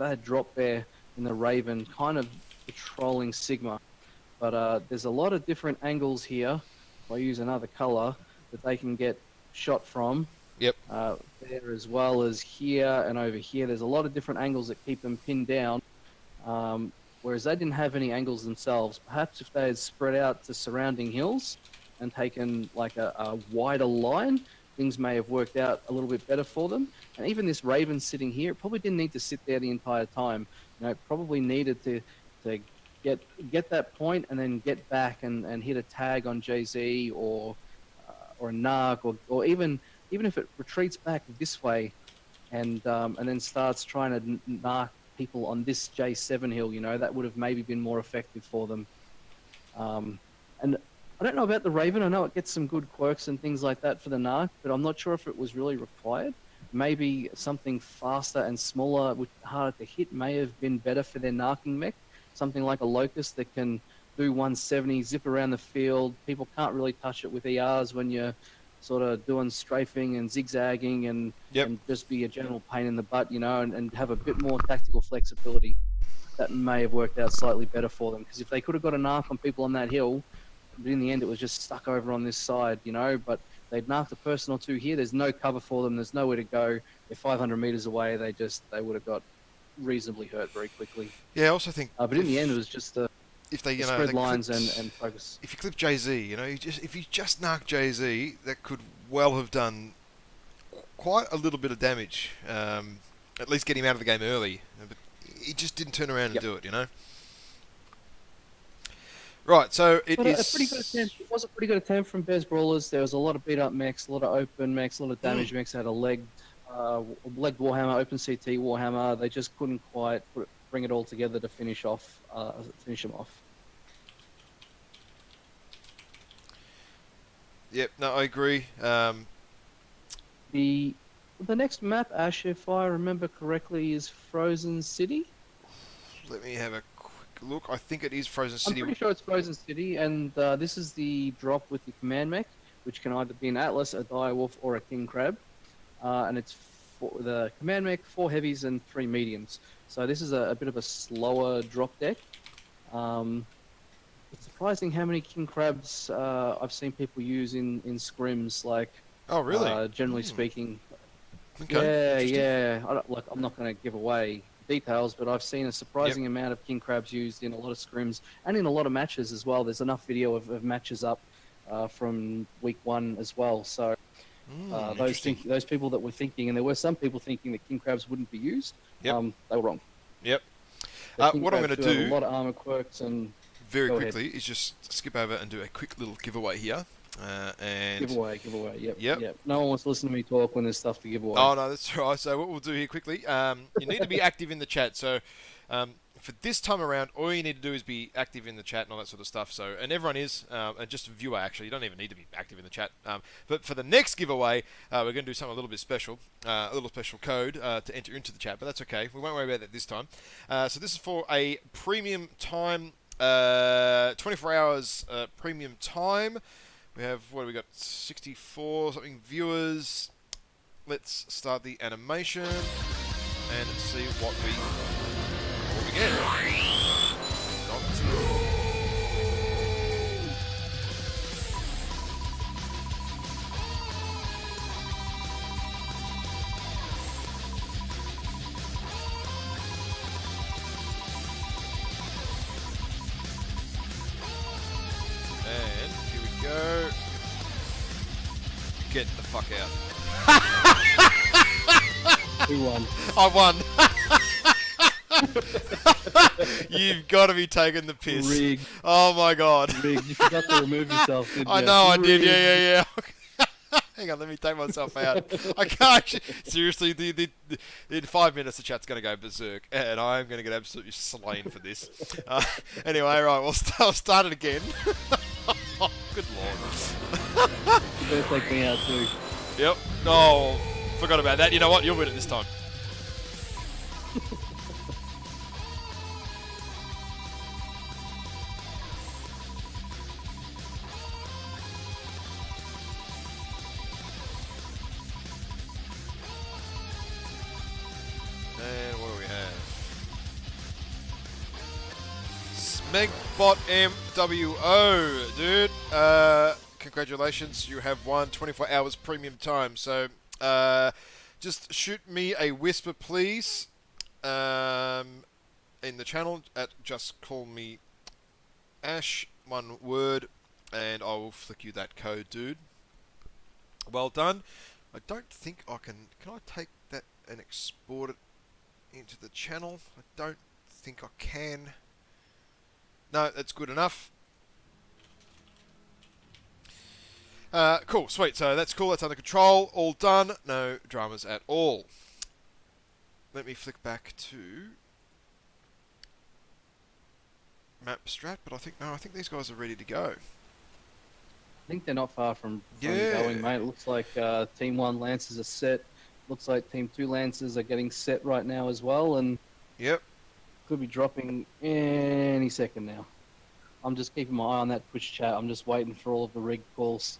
had drop Bear in the Raven, kind of patrolling Sigma. But there's a lot of different angles here, if I use another color, that they can get shot from. Yep. There as well as here and over here. There's a lot of different angles that keep them pinned down, whereas they didn't have any angles themselves. Perhaps if they had spread out to surrounding hills and taken like a wider line, things may have worked out a little bit better for them. And even this Raven sitting here, it probably didn't need to sit there the entire time. You know, it probably needed to get that point and then get back and hit a tag on JZ or a narc or even if it retreats back this way and then starts trying to narc people on this J7 hill, you know, that would have maybe been more effective for them. And I don't know about the Raven. I know it gets some good quirks and things like that for the narc, but I'm not sure if it was really required. Maybe something faster and smaller, harder to hit, may have been better for their narking mech. Something like a Locust that can do 170, zip around the field. People can't really touch it with ERs when you're sort of doing strafing and zigzagging and just be a general pain in the butt, you know, and have a bit more tactical flexibility. That may have worked out slightly better for them, because if they could have got a narc on people on that hill, but in the end it was just stuck over on this side, you know, but they'd narked a person or two here. There's no cover for them. There's nowhere to go. They're 500 meters away. They would have got reasonably hurt very quickly. Yeah, I also think. But in the end, it was just if they, spread they lines clipped, and focus. If you clip Jay-Z, you know, if you just narc Jay-Z, that could well have done quite a little bit of damage. At least get him out of the game early. But he just didn't turn around and do it, you know. Right, so it But is. a pretty good attempt. It was a pretty good attempt from Bears Brawlers. There was a lot of beat up mechs, a lot of open mechs, a lot of damage mechs. They had a legged Warhammer, open CT Warhammer. They just couldn't quite bring it all together to finish them off. Yep, no, I agree. The next map, Ash, if I remember correctly, is Frozen City. Let me have a quick look. I think it is Frozen I'm City. pretty sure it's Frozen City, and this is the drop with the command mech, which can either be an Atlas, a Direwolf, or a King Crab. And it's the command mech, 4 heavies and 3 mediums. So this is a bit of a slower drop deck. It's surprising how many King Crabs I've seen people use in scrims. Like, Oh, really? Generally Hmm. speaking, Okay, yeah, interesting. yeah. I'm not going to give away details, but I've seen a Yep. surprising amount of king crabs used in a lot of scrims and in a lot of matches as well. There's enough video of matches up from week one as well. So Hmm, interesting. those people that were thinking, and there were some people thinking that king crabs wouldn't be used, Yep. they were wrong. Yep. The king What I'm going crabs to do have a do lot of armor quirks, and very go ahead. quickly is just skip over and do a quick little giveaway here. And Give away. Yep, yep. yep. No one wants to listen to me talk when there's stuff to give away. Oh no, that's all right. So what we'll do here quickly, you need to be active in the chat. So for this time around, all you need to do is be active in the chat and all that sort of stuff. So and everyone is, and just a viewer actually. You don't even need to be active in the chat. But for the next giveaway, we're going to do something a little bit special, a little special code to enter into the chat. But that's okay. We won't worry about that this time. So this is for a premium time, 24 hours premium time. We have, what have we got, 64 something viewers. Let's start the animation and see what we get. And here we go. Get the fuck out. Who won? I won. You've got to be taking the piss. Rigged. Oh my god. Rigged. You forgot to remove yourself, didn't you? I know I did. Rigged. Yeah. Hang on, let me take myself out. I can't. Seriously, in 5 minutes the chat's going to go berserk, and I'm going to get absolutely slain for this. Anyway, right, we'll start it again. Good lord. You better take me out too. Yep. Oh, forgot about that. You know what? You'll win it this time. And what do we have? Smegbot MWO, dude. Congratulations, you have won 24 hours premium time. So, just shoot me a whisper, please, in the channel at just call me Ash, one word, and I will flick you that code, dude. Well done. I don't think I can. Can I take that and export it into the channel? I don't think I can. No, that's good enough. Cool, sweet. So that's cool. That's under control. All done. No dramas at all. Let me flick back to map strat, but I think these guys are ready to go. I think they're not far from Yeah. going, mate. It looks like Team 1 Lancers are set. Looks like Team 2 Lancers are getting set right now as well, and Yep. could be dropping any second now. I'm just keeping my eye on that Twitch chat. I'm just waiting for all of the rig calls.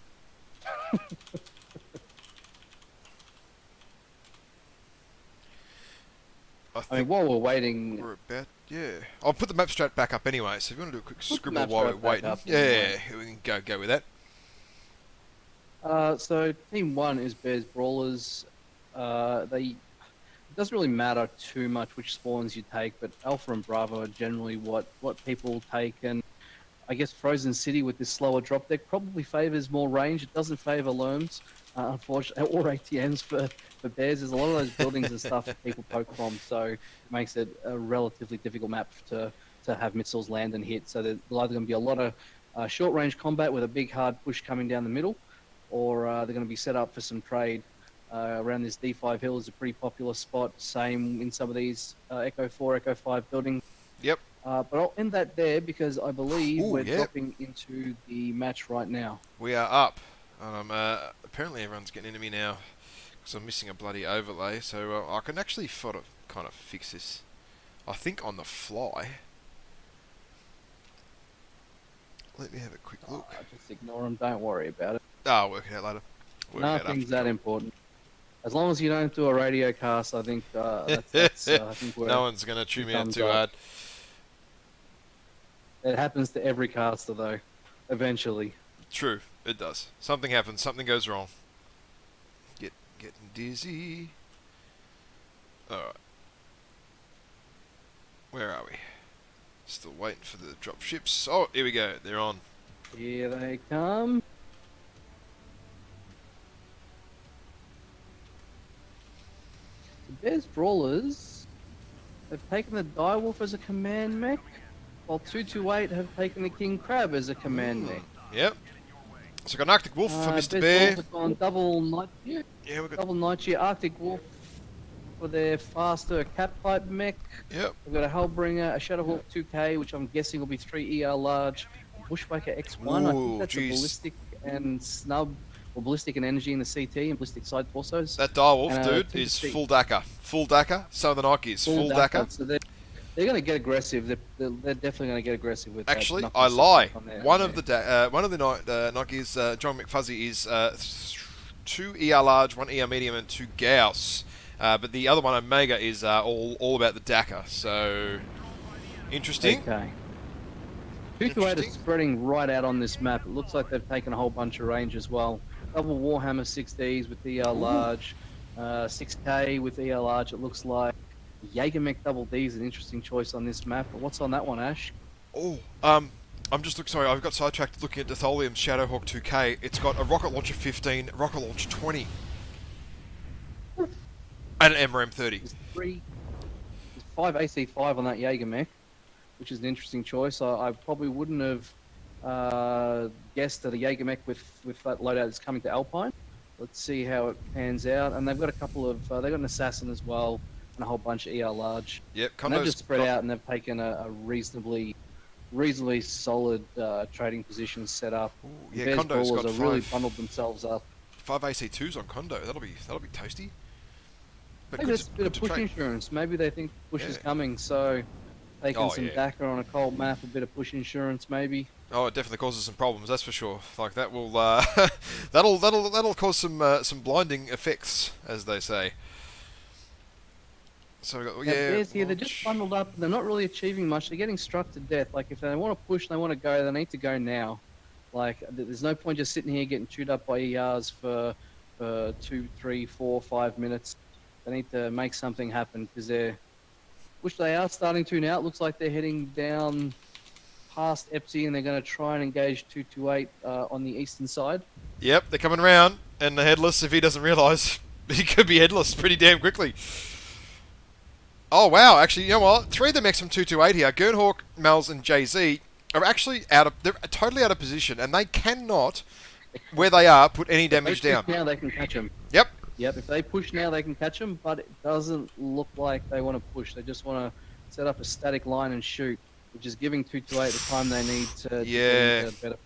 I mean, while we're waiting, we're about, yeah. I'll put the map strat back up anyway, so if you want to do a quick Put the scribble map while we're strat back waiting. up Yeah, anyway. we can go with that. So Team 1 is Bears Brawlers. It doesn't really matter too much which spawns you take, but Alpha and Bravo are generally what people take, and I guess Frozen City with this slower drop deck probably favours more range. It doesn't favour Lerms, unfortunately, or ATMs for Bears. There's a lot of those buildings and stuff that people poke from, so it makes it a relatively difficult map to have missiles land and hit. So there's either going to be a lot of short range combat with a big hard push coming down the middle, or they're going to be set up for some trade. Around this D5 hill is a pretty popular spot. Same in some of these Echo 4, Echo 5 buildings. Yep. But I'll end that there because I believe Ooh, we're yeah. dropping into the match right now. We are up. Apparently everyone's getting into me now because I'm missing a bloody overlay, so I can actually kind of fix this. I think on the fly. Let me have a quick look. Just ignore them. Don't worry about it. I'll work it out later. Work it out Nothing's after that the important. As long as you don't do a radio cast, I think that's I think we're, no one's going to chew me out thumbs too up. hard. It happens to every caster though, eventually. True, it does. Something happens, something goes wrong. Getting dizzy. Alright. Where are we? Still waiting for the drop ships. Oh, here we go. They're on. Here they come. The Bears Brawlers have taken the Direwolf as a command mech, while 228 have taken the King Crab as a command mech. Yep. So we've got an Arctic Wolf for Mr. Bears Bear. Brawlers have gone double night. Yeah, we've got. Double Nightshade Arctic Wolf for their faster cap type mech. Yep. We've got a Hellbringer, a Shadowhawk 2K, which I'm guessing will be 3 ER large, Bushwhacker X1. I Ooh, think that's jeez. a ballistic and snub, or ballistic and energy in the CT and ballistic side torsos. That Direwolf, And, dude, is full DACA. Full DACA. So are the Nikes. Full DACA. So they're going to get aggressive. They're definitely going to get aggressive with Actually, that. I lie. One of the Nikes, John McFuzzy, is 2 ER large, 1 ER medium, and 2 Gauss. But the other one, Omega, is all about the DACA. So interesting. Okay. 228 is spreading right out on this map. It looks like they've taken a whole bunch of range as well. Double Warhammer 6Ds with ER large, 6K with ER large. It looks like Jaegermech Double D is an interesting choice on this map. But what's on that one, Ash? Oh, I'm just sorry. I've got sidetracked looking at Ditholium's Shadowhawk 2K. It's got a rocket launcher 15, rocket launcher 20, and an MRM 30. There's 5 AC5 on that Jaegermech, which is an interesting choice. I probably wouldn't have guessed that a Jaegermech with that loadout is coming to Alpine. Let's see how it pans out. And they've got a couple of they've got an assassin as well and a whole bunch of ER large. Yep, And they've just spread out and they've taken a reasonably solid trading position set up. Ooh, yeah, Bears Kondo's Brawlers got have really 5 bundled themselves up. AC2s on Kondo. That'll be toasty. But Maybe that's a bit of push insurance. Maybe they think push is coming, so taking some DACA on a cold map, a bit of push insurance, maybe. Oh, it definitely causes some problems. That's for sure. Like that will that'll cause some blinding effects, as they say. So we got Bears here, they're just bundled up. They're not really achieving much. They're getting struck to death. Like if they want to push, they want to go. They need to go now. Like there's no point just sitting here getting chewed up by ERs for 2, 3, 4, 5 minutes. They need to make something happen because which they are starting to now. It looks like they're heading down past Epsy and they're going to try and engage 228 on the eastern side. Yep, they're coming around, and the headless, if he doesn't realise, he could be headless pretty damn quickly. Oh wow, actually, you know what? 3 of the mechs from 228 here, Gernhawk, Mels, and JZ, are actually they're totally out of position, and they cannot, where they are, put any damage down. Now they can catch them. Yep. Yep, if they push now, they can catch them, but it doesn't look like they want to push. They just want to set up a static line and shoot, which is giving 228 the time they need to get better.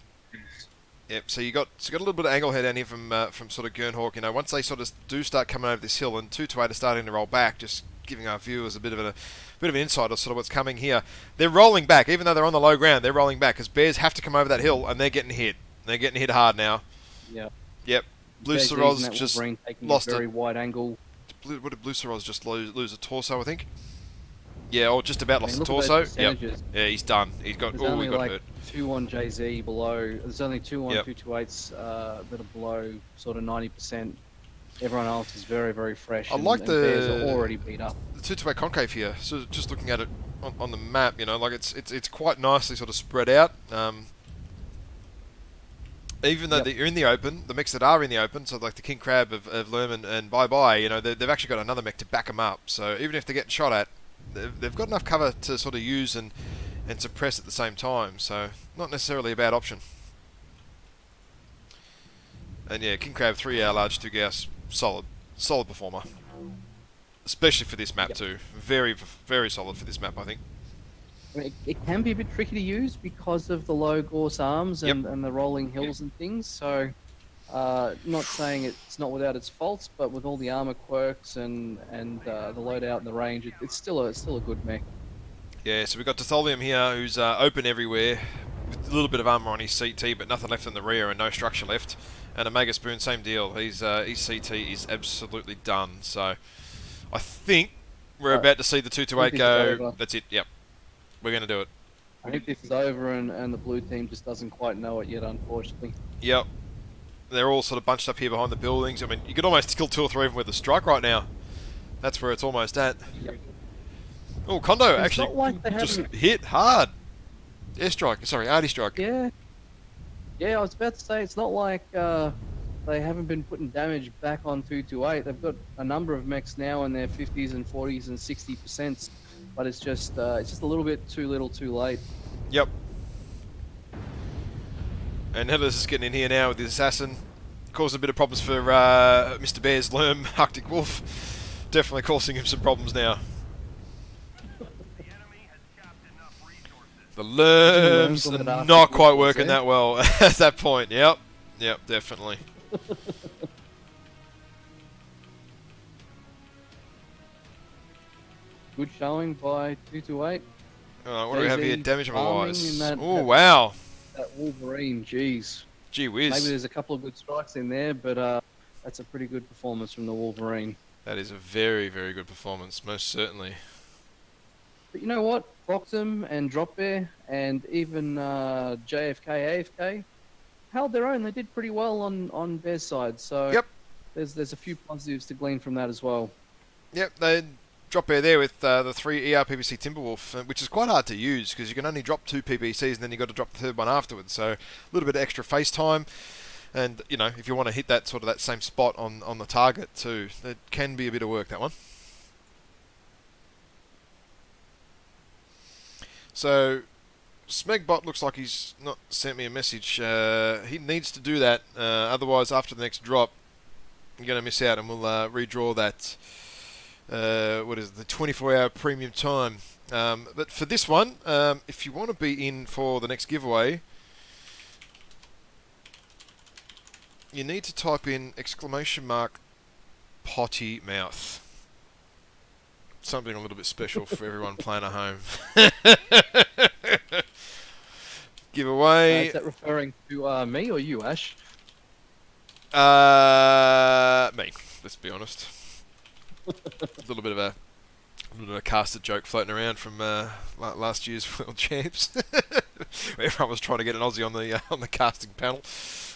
Yep, so you got a little bit of angle head down here from sort of Gernhawk. You know, once they sort of do start coming over this hill and 228 are starting to roll back, just giving our viewers a bit of an insight of sort of what's coming here. They're rolling back, even though they're on the low ground. They're rolling back because Bears have to come over that hill, and they're getting hit. They're getting hit hard now. Yeah. Yep. Blue Saroz just lost a very wide angle. What did Blue Saroz just lose a torso? I think. Yeah, or just about lost the torso. Yep. Yeah, he's done. He's got. There's only he got like hurt. 2 on JZ below. There's only 2 on Yep. 228s that are below sort of 90%. Everyone else is very, very fresh. I like and Bears are already beat up. The 228 concave here. So just looking at it on the map, you know, like it's quite nicely sort of spread out. Even though they're in the open, the mechs that are in the open, so like the King Crab of Lerman and Bye Bye, you know, they've actually got another mech to back them up. So even if they're getting shot at, they've got enough cover to sort of use and suppress at the same time. So not necessarily a bad option. And yeah, King Crab 3 large 2 gas, solid performer, especially for this map too. Very very solid for this map, I think. I mean, it can be a bit tricky to use because of the low Gorse arms and the rolling hills and things. So, not saying it's not without its faults, but with all the armor quirks and the loadout and the range, it's still a good mech. Yeah, so we've got Ditholium here, who's open everywhere, with a little bit of armor on his CT, but nothing left in the rear and no structure left. And Omega Spoon, same deal. His CT is absolutely done. So, I think we're about to see the 228 go. That's it. Yep. We're going to do it. I think this is over and the blue team just doesn't quite know it yet, unfortunately. Yep. They're all sort of bunched up here behind the buildings. I mean, you could almost kill 2 or 3 of them with a strike right now. That's where it's almost at. Yep. Oh, Kondo It's actually not like they just haven't. hit hard. Airstrike, sorry, arty strike. Yeah, yeah. I was about to say it's not like they haven't been putting damage back on 228. They've got a number of mechs now in their 50s and 40s and 60%, but it's just a little bit too little, too late. Yep. And Headless is getting in here now with the assassin. Causing a bit of problems for Mr. Bear's Lerm, Arctic Wolf. Definitely causing him some problems now. The Lerms are not quite working that well at that point. Yep. Yep, definitely. Good showing by 228. What do we have here? Damage wise. That, Oh, wow. That Wolverine, jeez. Gee whiz. Maybe there's a couple of good strikes in there, but that's a pretty good performance from the Wolverine. That is a very, very good performance, most certainly. But you know what? Proxim and Drop Bear and even JFK, AFK held their own. They did pretty well on Bear's side. So yep. There's a few positives to glean from that as well. Yep, they drop Bear there with the 3 ER-PBC Timberwolf, which is quite hard to use because you can only drop 2 PBCs and then you've got to drop the 3rd one afterwards. So a little bit of extra face time. And, you know, if you want to hit that sort of that same spot on the target too, it can be a bit of work, that one. So, Smegbot looks like he's not sent me a message. He needs to do that, otherwise after the next drop, you're going to miss out, and we'll redraw that, what is it, the 24-hour premium time. But for this one, if you want to be in for the next giveaway, you need to type in !potty mouth. Something a little bit special for everyone playing at home. Giveaway. Is that referring to me or you, Ash? Me. Let's be honest. A little bit of a casted joke floating around from last year's World Champs. Everyone was trying to get an Aussie on the casting panel.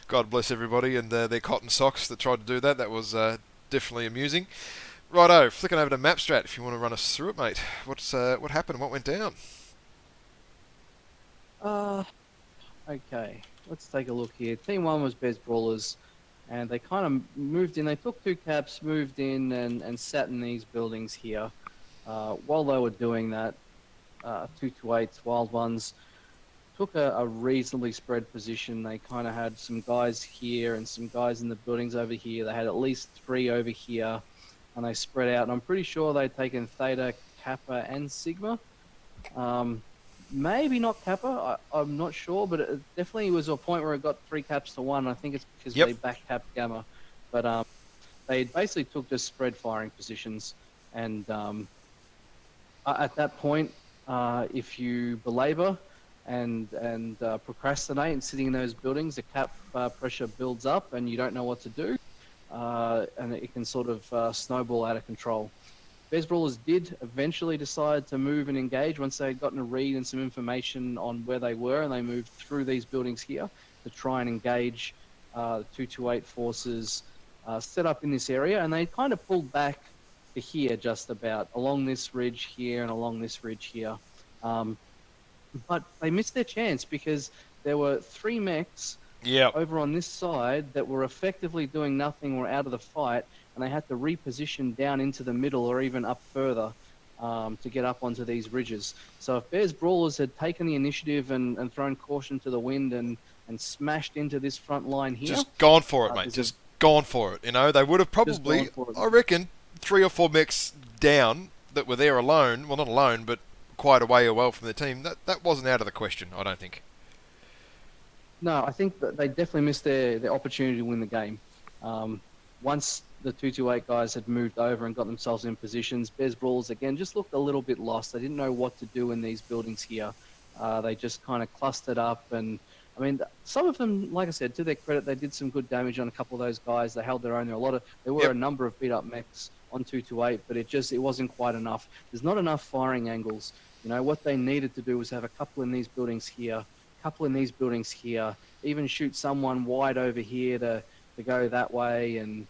God bless everybody and their cotton socks that tried to do that. That was definitely amusing. Righto, flicking over to Mapstrat if you want to run us through it, mate. What happened? What went down? Okay. Let's take a look here. Team 1 was Bez Brawlers, and they kind of moved in. They took 2 caps, moved in, and sat in these buildings here. While they were doing that, 228's Wild Ones took a reasonably spread position. They kind of had some guys here and some guys in the buildings over here. They had at least 3 over here. And they spread out, and I'm pretty sure they'd taken Theta, Kappa, and Sigma. Maybe not Kappa, I'm not sure, but it definitely was a point where it got 3 caps to 1. I think it's because they back-capped Gamma. But they basically took just spread firing positions, and at that point, if you belabor and procrastinate and sitting in those buildings, the cap pressure builds up, and you don't know what to do. And it can sort of snowball out of control. Bez Brawlers did eventually decide to move and engage once they had gotten a read and some information on where they were, and they moved through these buildings here to try and engage 228 forces set up in this area, and they kind of pulled back to here just about, along this ridge here and along this ridge here. But they missed their chance because there were 3 mechs over on this side that were effectively doing nothing or out of the fight, and they had to reposition down into the middle or even up further to get up onto these ridges. So if Bears Brawlers had taken the initiative and thrown caution to the wind and smashed into this front line here... Just gone for it, mate. Just gone for it. You know, they would have probably, I reckon, 3 or 4 mechs down that were there alone. Well, not alone, but quite a way away from the team. That wasn't out of the question, I don't think. No, I think that they definitely missed their opportunity to win the game. Once the 228 guys had moved over and got themselves in positions, Bez Brawlers, again, just looked a little bit lost. They didn't know what to do in these buildings here. They just kind of clustered up. And, I mean, some of them, like I said, to their credit, they did some good damage on a couple of those guys. They held their own. There were a number of beat-up mechs on 228, but it wasn't quite enough. There's not enough firing angles. You know, what they needed to do was have a couple in these buildings here, couple in these buildings here, even shoot someone wide over here to to go that way and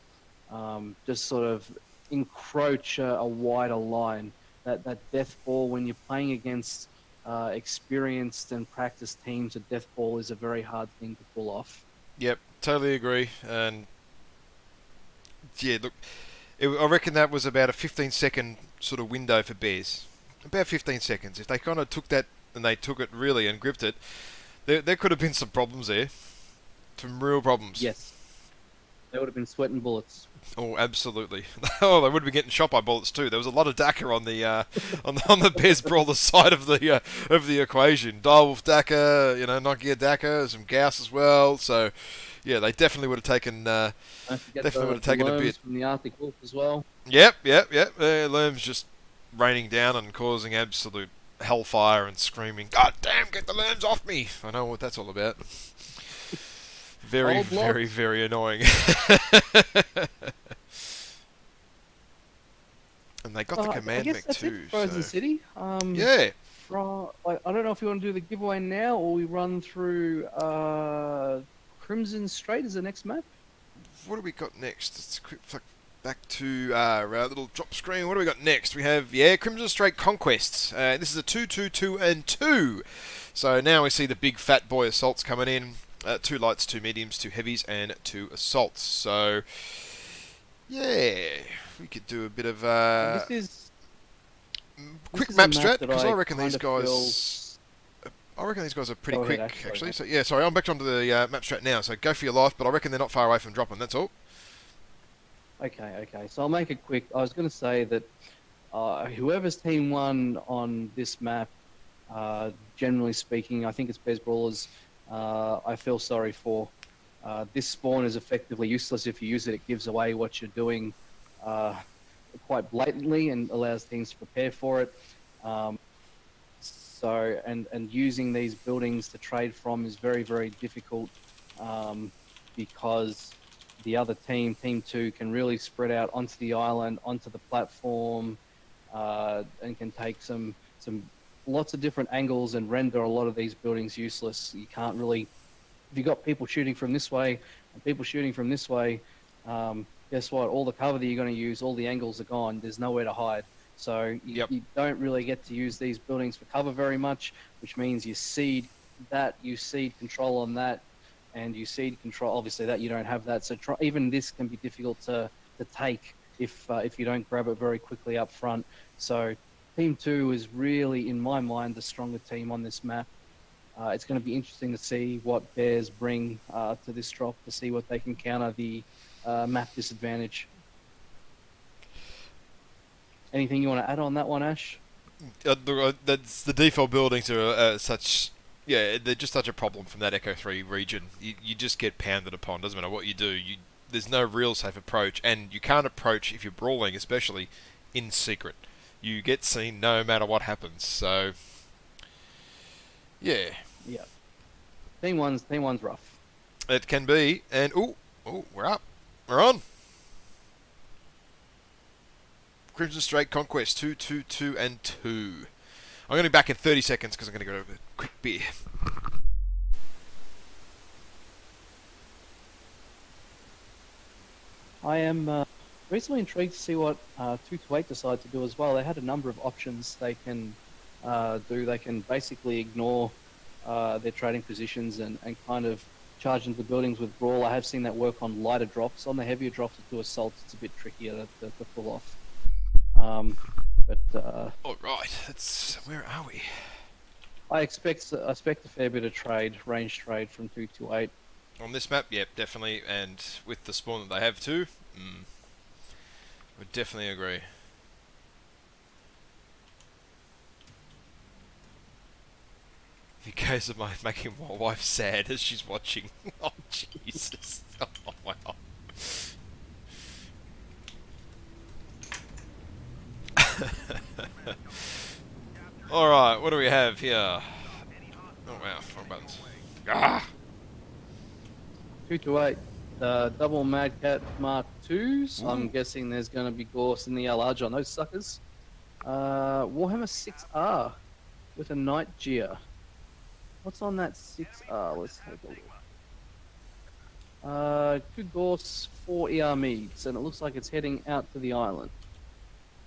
just sort of encroach a wider line. That death ball, when you're playing against experienced and practiced teams, a death ball is a very hard thing to pull off. Yep, totally agree. And yeah, look, I reckon that was about a 15-second sort of window for Bears. About 15 seconds. If they kind of took that and they took it really and gripped it, there could have been some problems there. Some real problems. Yes, they would have been sweating bullets. Oh, absolutely. Oh, they would have been getting shot by bullets too. There was a lot of Dakar on the on the Bears brawler side of the equation. Direwolf Dakar, Nokia Dakar, some Gauss as well. So, yeah, they definitely would have taken Don't forget definitely would have taken a bit from the Arctic Wolf as well. Yep. Lerm's just raining down and causing absolute hellfire and screaming, "God damn, get the Lerms off me!" I know what that's all about. Very, very, very annoying. And they got the command mech too. Frozen So. City. Yeah. I don't know if you want to do the giveaway now or we run through Crimson Strait as the next map. What do we got next? Let's quick flick back to our little drop screen. What do we got next? We have, Crimson Strait Conquests. This is a 2-2-2 and 2. So now we see the big fat boy assaults coming in. 2 lights, 2 mediums, 2 heavies, and 2 assaults. So, yeah, we could do a bit of quick map strat, because I reckon these guys... I reckon these guys are pretty quick, actually. So, yeah, sorry, I'm back onto the map strat now. So go for your life, but I reckon they're not far away from dropping, that's all. Okay. So I'll make it quick. I was going to say that whoever's team won on this map, generally speaking, I think it's Bez Brawlers, I feel sorry for. This spawn is effectively useless if you use it. It gives away what you're doing quite blatantly and allows teams to prepare for it. And using these buildings to trade from is very, very difficult because the other team 2, can really spread out onto the island, onto the platform, and can take some lots of different angles and render a lot of these buildings useless. You can't really, if you've got people shooting from this way and people shooting from this way, guess what? All the cover that you're going to use, all the angles are gone. There's nowhere to hide. So you don't really get to use these buildings for cover very much, which means you seed control on that, and you seed control, obviously that you don't have that. So even this can be difficult to take if you don't grab it very quickly up front. So Team 2 is really, in my mind, the stronger team on this map. It's going to be interesting to see what Bears bring to this drop, to see what they can counter the map disadvantage. Anything you want to add on that one, Ash? That's the default buildings are they're just such a problem from that Echo 3 region. You just get pounded upon. Doesn't matter what you do. There's no real safe approach, and you can't approach, if you're brawling especially, in secret. You get seen no matter what happens. So, yeah. Yeah. Team one's rough. It can be. And, we're up. We're on. Crimson Strait Conquest 2-2-2 and 2. I'm going to be back in 30 seconds because I'm going to go to a quick beer. I am recently intrigued to see what 228 decide to do as well. They had a number of options they can do. They can basically ignore their trading positions and kind of charge into the buildings with Brawl. I have seen that work on lighter drops. On the heavier drops to do assaults, it's a bit trickier to pull off. All right, where are we? I expect a fair bit of range trade from 228. On this map, yep, definitely, and with the spawn that they have too, would definitely agree. In case of making my wife sad as she's watching. Oh, Jesus. Oh, wow. Alright, what do we have here? Oh, wow, wrong buttons. Ah! 228, double Mad Cat Mark 2s. I'm guessing there's going to be Gorse in the LRG on those suckers. Warhammer 6R with a Night Gear. What's on that 6R? Let's take a look. Two Gorse, 4 ER Meads, and it looks like it's heading out to the island.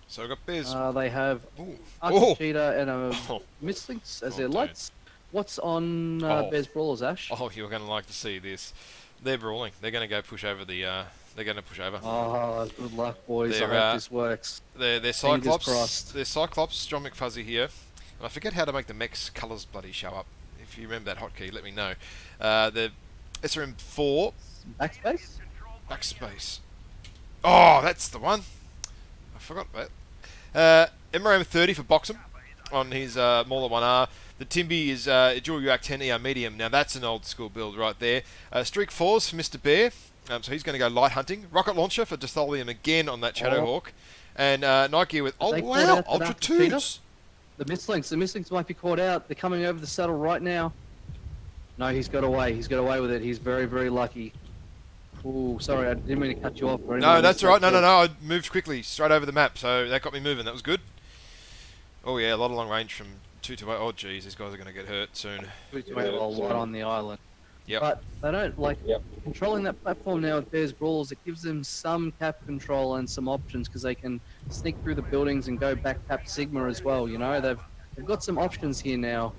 So we've got Bears. They have Ooh. Arctic Oh. Cheetah and a Oh. Mislinks as Oh, their don't. lights. What's on Oh. Bears Brawlers, Ash? Oh, you're going to like to see this. They're brawling. They're going to go push over the. They're going to push over. Oh, good luck, boys. I They're, hope this works. They're Fingers Cyclops. crossed. They're Cyclops. John McFuzzy here. And I forget how to make the mech's colours bloody show up. If you remember that hotkey, let me know. The SRM4 Backspace? backspace. Oh, that's the one. I forgot that. MRM30 for Boxham on his Mauler 1R. The Timby is dual UAC 10 ER medium. Now that's an old school build right there. Streak 4s for Mr. Bear. So he's going to go light hunting. Rocket launcher for Ditholium again on that Shadowhawk. And night gear with, oh They called wow, out that Ultra Arctic Cheetah? 2s. The Mislinks might be caught out. They're coming over the saddle right now. No, he's got away. He's got away with it. He's very, very lucky. Oh, sorry, I didn't mean to cut you off. No, that's all right. No, I moved quickly straight over the map, so that got me moving. That was good. Oh yeah, a lot of long range from 228. Oh geez, these guys are going to get hurt soon. 228 right on the island. Yep. But they don't like controlling that platform now with Bears Brawls. It gives them some cap control and some options because they can sneak through the buildings and go back tap Sigma as well. You know, they've got some options here now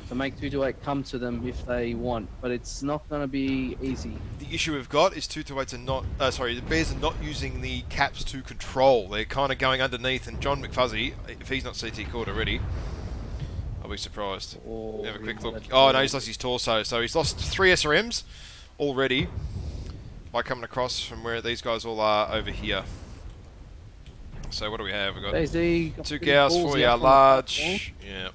to make 228 come to them if they want, but it's not going to be easy. The issue we've got is 228s are not. The Bears are not using the caps to control. They're kind of going underneath, and John McFuzzy, if he's not CT caught already, I'll be surprised. Oh, Have a quick yeah, look. that's Oh no, good. he's lost his torso. So he's lost 3 SRMs already by coming across from where these guys all are over here. So what do we have? We've got Daisy, 2 gals, 4 ER large. Yeah.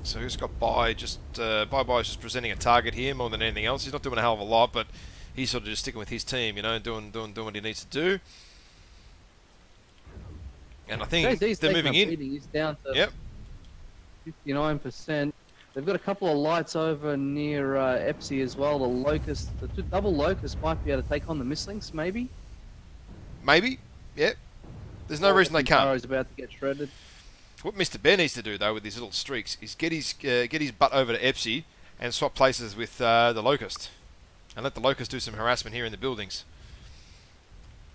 So he's got Bye just Bye's just presenting a target here more than anything else. He's not doing a hell of a lot, but he's sort of just sticking with his team, you know, doing what he needs to do. And I think they're moving in. He's down to Yep. 59%. They've got a couple of lights over near Epsy as well. The Locust, the double Locust might be able to take on the Mislinks, maybe. Maybe. Yep. There's no reason they can't. Is about to get shredded. What Mr. Bear needs to do though with these little streaks is get his butt over to Epsy and swap places with the Locust, and let the Locust do some harassment here in the buildings.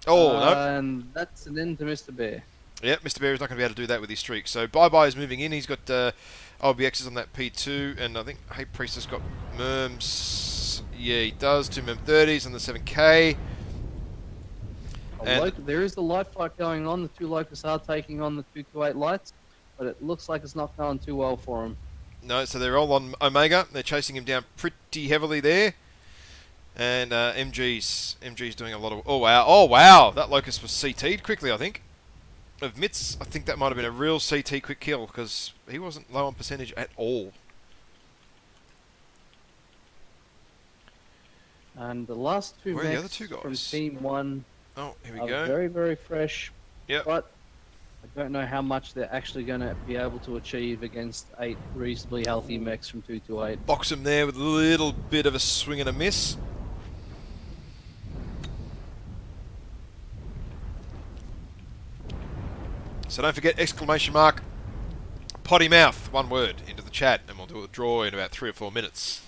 Oh no. And that's an end to Mr. Bear. Yep, Mr. Bear is not going to be able to do that with his streak. So Bye is moving in. He's got OBXs on that P2, and I think Hey Priest has got Merms. Yeah, he does. 2 Merm 30s on the 7K. And There is the light fight going on. The 2 Locusts are taking on the 228 lights, but it looks like it's not going too well for them. no, so they're all on Omega. They're chasing him down pretty heavily there. And MG's doing a lot of. Oh wow! That Locust was CT'd quickly, I think. Of Mitz, I think that might have been a real CT quick kill because he wasn't low on percentage at all. And the last 2 Where are the other mechs 2 from guys? Team 1 Oh, here we are go. very, very fresh. Yep. But I don't know how much they're actually going to be able to achieve against 8 reasonably healthy mechs from 228. Box him there with a little bit of a swing and a miss. So don't forget exclamation mark potty mouth, one word, into the chat, and we'll do a draw in about 3 or 4 minutes.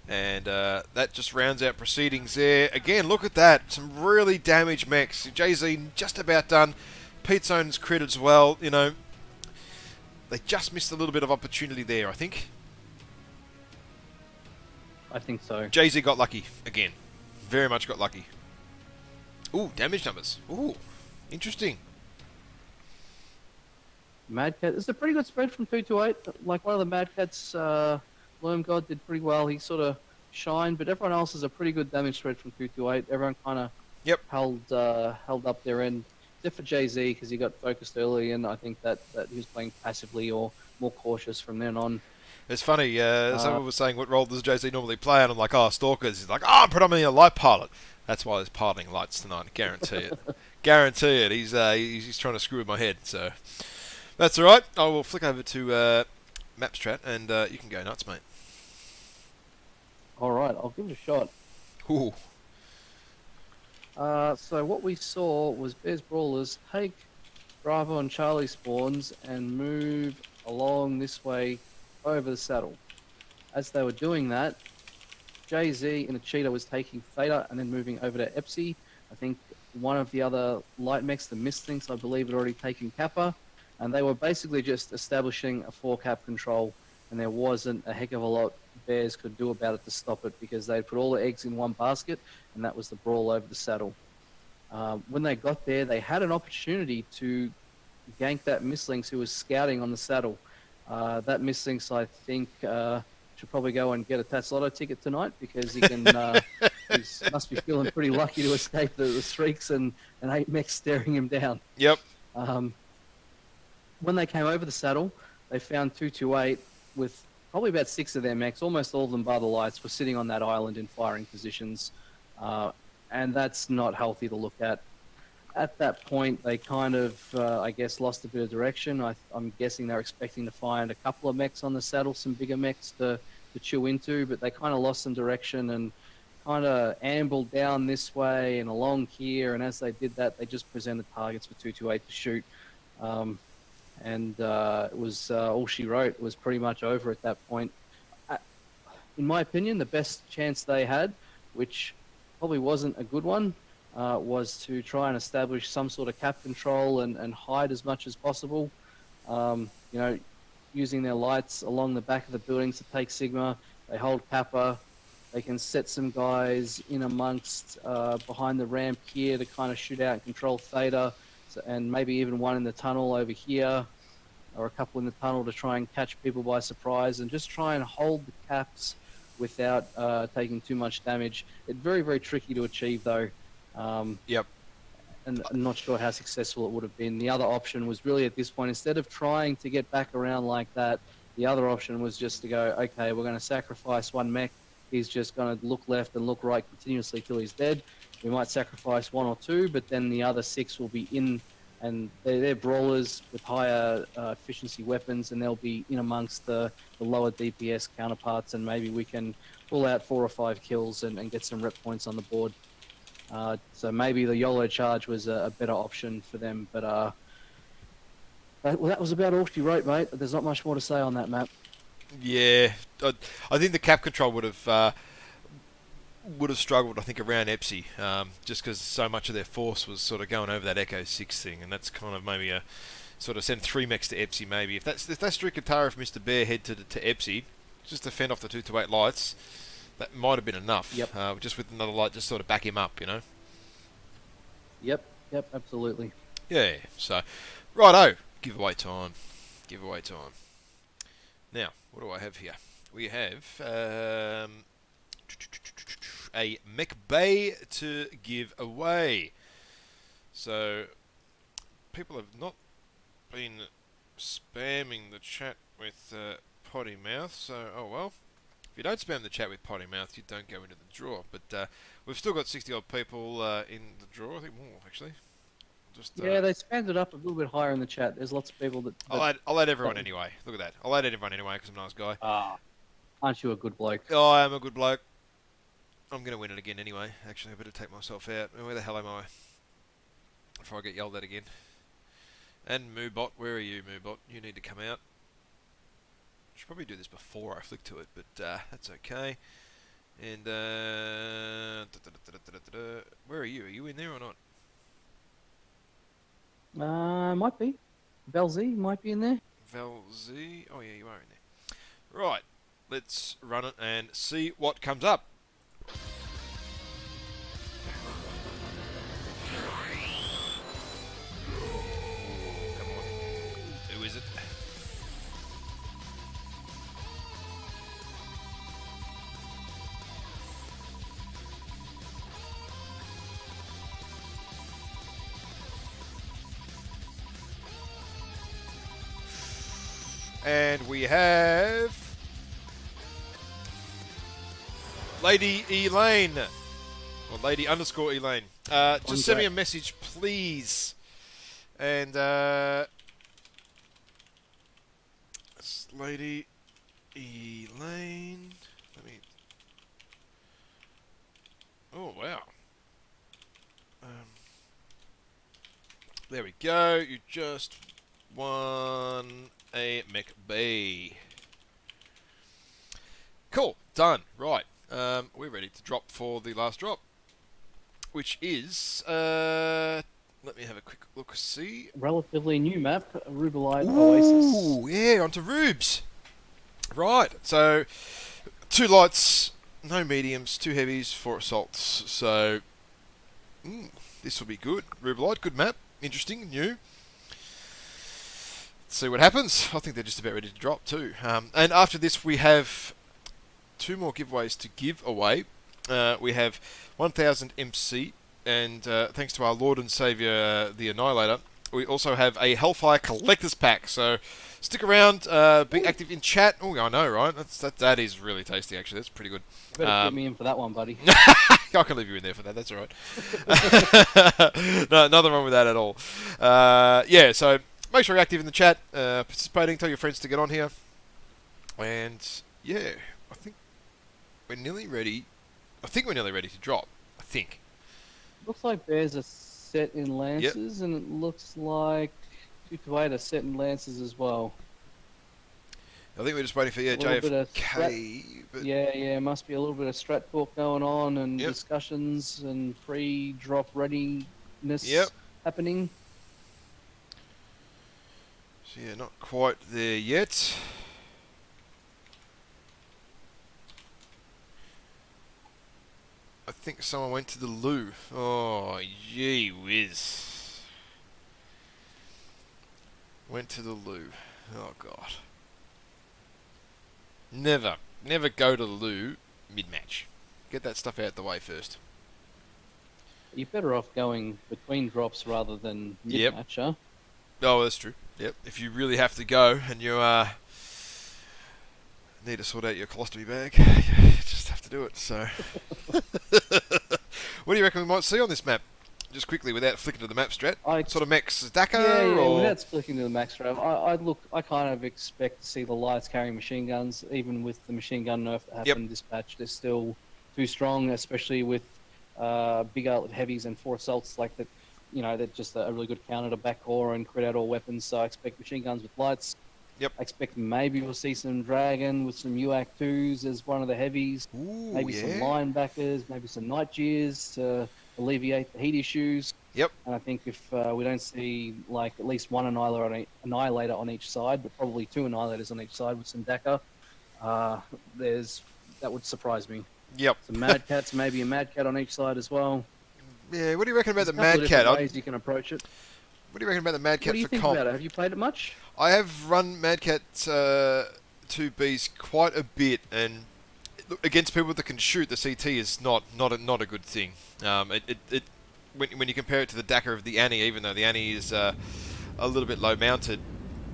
And that just rounds out proceedings there. Again, look at that. Some really damaged mechs. Jay-Z just about done. Pete's own's crit as well. You know, they just missed a little bit of opportunity there, I think. I think so. Jay-Z got lucky again. Very much got lucky. Ooh, damage numbers. Ooh, interesting. Mad Cat. It's a pretty good spread from 228. Like one of the Mad Cats, Loam God did pretty well. He sort of shined, but everyone else is a pretty good damage spread from 228. Everyone kind of held up their end. Except for Jay-Z because he got focused early, and I think that he was playing passively or more cautious from then on. It's funny, someone was saying, what role does Jay-Z normally play? And I'm like, oh, Stalkers. He's like, oh, I'm predominantly a light pilot. That's why there's piloting lights tonight, guarantee it. Guarantee it. He's trying to screw with my head, so... That's alright. I will flick over to Maps Chat, and you can go nuts, mate. Alright, I'll give it a shot. Ooh. So what we saw was Bears Brawlers take Bravo and Charlie spawns and move along this way over the saddle. As they were doing that, Jay-Z in a cheetah was taking Theta and then moving over to Epsi. I think one of the other light mechs, the Mistlings, I believe, had already taken Kappa. And they were basically just establishing a 4-cap control. And there wasn't a heck of a lot Bears could do about it to stop it because they'd put all the eggs in one basket, and that was the brawl over the saddle. When they got there, they had an opportunity to gank that Mistlings who was scouting on the saddle. That Mistlings, I think, should probably go and get a Tats Lotto ticket tonight because he can. He must be feeling pretty lucky to escape the streaks and 8 mechs staring him down. Yep. When they came over the saddle, they found 228 with probably about 6 of their mechs, almost all of them bar the lights, were sitting on that island in firing positions. And that's not healthy to look at. At that point, they kind of, I guess, lost a bit of direction. I'm guessing they're expecting to find a couple of mechs on the saddle, some bigger mechs to chew into, but they kind of lost some direction and kind of ambled down this way and along here. And as they did that, they just presented targets for 228 to shoot. It was all she wrote. It was pretty much over at that point. In my opinion, the best chance they had, which probably wasn't a good one, was to try and establish some sort of cap control and hide as much as possible. Using their lights along the back of the buildings to take Sigma. They hold Kappa. They can set some guys in amongst behind the ramp here to kind of shoot out and control Theta, and maybe even one in the tunnel over here, or a couple in the tunnel to try and catch people by surprise and just try and hold the caps without taking too much damage. It's very, very tricky to achieve, though. Yep. And I'm not sure how successful it would have been. The other option was really at this point, instead of trying to get back around like that, the other option was just to go, okay, we're going to sacrifice one mech. He's just going to look left and look right continuously till he's dead. We might sacrifice 1 or 2, but then the other 6 will be in, and they're brawlers with higher efficiency weapons, and they'll be in amongst the lower DPS counterparts, and maybe we can pull out 4 or 5 kills and get some rep points on the board. So maybe the YOLO charge was a better option for them, but that was about all she wrote, mate. There's not much more to say on that map. Yeah, I think the cap control would have struggled. I think around Epsi, just because so much of their force was sort of going over that Echo 6 thing, and that's kind of maybe a sort of send 3 mechs to Epsi. Maybe if that's Strikatara, if Mr. Bear head to Epsi, just to fend off the 228 lights, that might have been enough. Yep. Just with another light, just sort of back him up, you know. Yep, absolutely. Yeah. So, righto, giveaway time. Now, what do I have here? We have a mech bay to give away. So, people have not been spamming the chat with potty mouth, so oh well. If you don't spam the chat with potty mouth, you don't go into the draw. But we've still got 60 odd people in the draw. I think more actually. Yeah, they spammed it up a little bit higher in the chat. There's lots of people that... I'll add everyone anyway. Look at that. I'll add everyone anyway because I'm a nice guy. Aren't you a good bloke? Oh, I am a good bloke. I'm going to win it again anyway. Actually, I better take myself out. Where the hell am I? Before I get yelled at again. And Moobot, where are you, Moobot? You need to come out. I should probably do this before I flick to it, but that's okay. And where are you? Are you in there or not? Might be. Val Z might be in there. Val Z. Oh yeah, you are in there. Right. Let's run it and see what comes up. Come on. Who is it? And we have Lady Elaine, or Lady _ Elaine. Just send me a message, please. And Lady Elaine. Let me. Oh wow. There we go. You just 1 a McB. Cool, done. Right, we're ready to drop for the last drop, which is let me have a quick look. See, Relatively new map, Rubelite Oasis. ooh, yeah, onto Rubes. Right, so 2 lights, no mediums, 2 heavies, 4 assaults. So this will be good. Rubelite, good map, interesting, new. Let's see what happens. I think they're just about ready to drop too. And after this, we have 2 more giveaways to give away. We have 1000 MC, and thanks to our Lord and Saviour, the Annihilator, we also have a Hellfire Collector's Pack. So stick around, be active in chat. Oh, I know, right? That is really tasty, actually. That's pretty good. You better get me in for that one, buddy. I can leave you in there for that. That's all right. No, nothing wrong with that at all. Yeah, so make sure you're active in the chat, participating. Tell your friends to get on here. And yeah, I think we're nearly ready. I think we're nearly ready to drop. I think. Looks like bears are set in lances, and it looks like 228 are set in lances as well. I think we're just waiting for JFK. But Yeah, must be a little bit of strat talk going on, and Yep. discussions and pre-drop readiness happening. So yeah, not quite there yet. I think someone went to the loo. Oh, gee whiz. Went to the loo. Oh, God. Never go to the loo mid-match. Get that stuff out the way first. You're better off going between drops rather than Yep. mid-match, huh? Oh, that's true. Yep. If you really have to go and you need to sort out your colostomy bag, you just have to do it. So, what do you reckon we might see on this map? Just quickly, without flicking to the map strat. Sort of Mex Dakar, Yeah, or without flicking to the max drive, I kind of expect to see the lights carrying machine guns, even with the machine gun nerf that happened this patch. They're still too strong, especially with big heavies and 4 assaults like that. You know, they're just a really good counter to backcore and crit out all weapons. So I expect machine guns with lights. Yep. I expect maybe we'll see some Dragon with some UAC 2s as one of the heavies. Ooh, Maybe some linebackers, maybe some Night Gears to alleviate the heat issues. Yep. And I think if we don't see like at least one Annihilator on each side, but probably 2 Annihilators on each side with some Dakar, that would surprise me. Yep. Some Mad Cats, maybe a Mad Cat on each side as well. Yeah, what do you reckon about There's the a couple Mad of Cat? different ways you can approach it. What do you reckon about the Mad Cat What do you for think comp? about it? Have you played it much? I have run Mad Cat 2Bs quite a bit, and against people that can shoot, the CT is not a good thing. When you compare it to the Dakar of the Annie, even though the Annie is a little bit low mounted,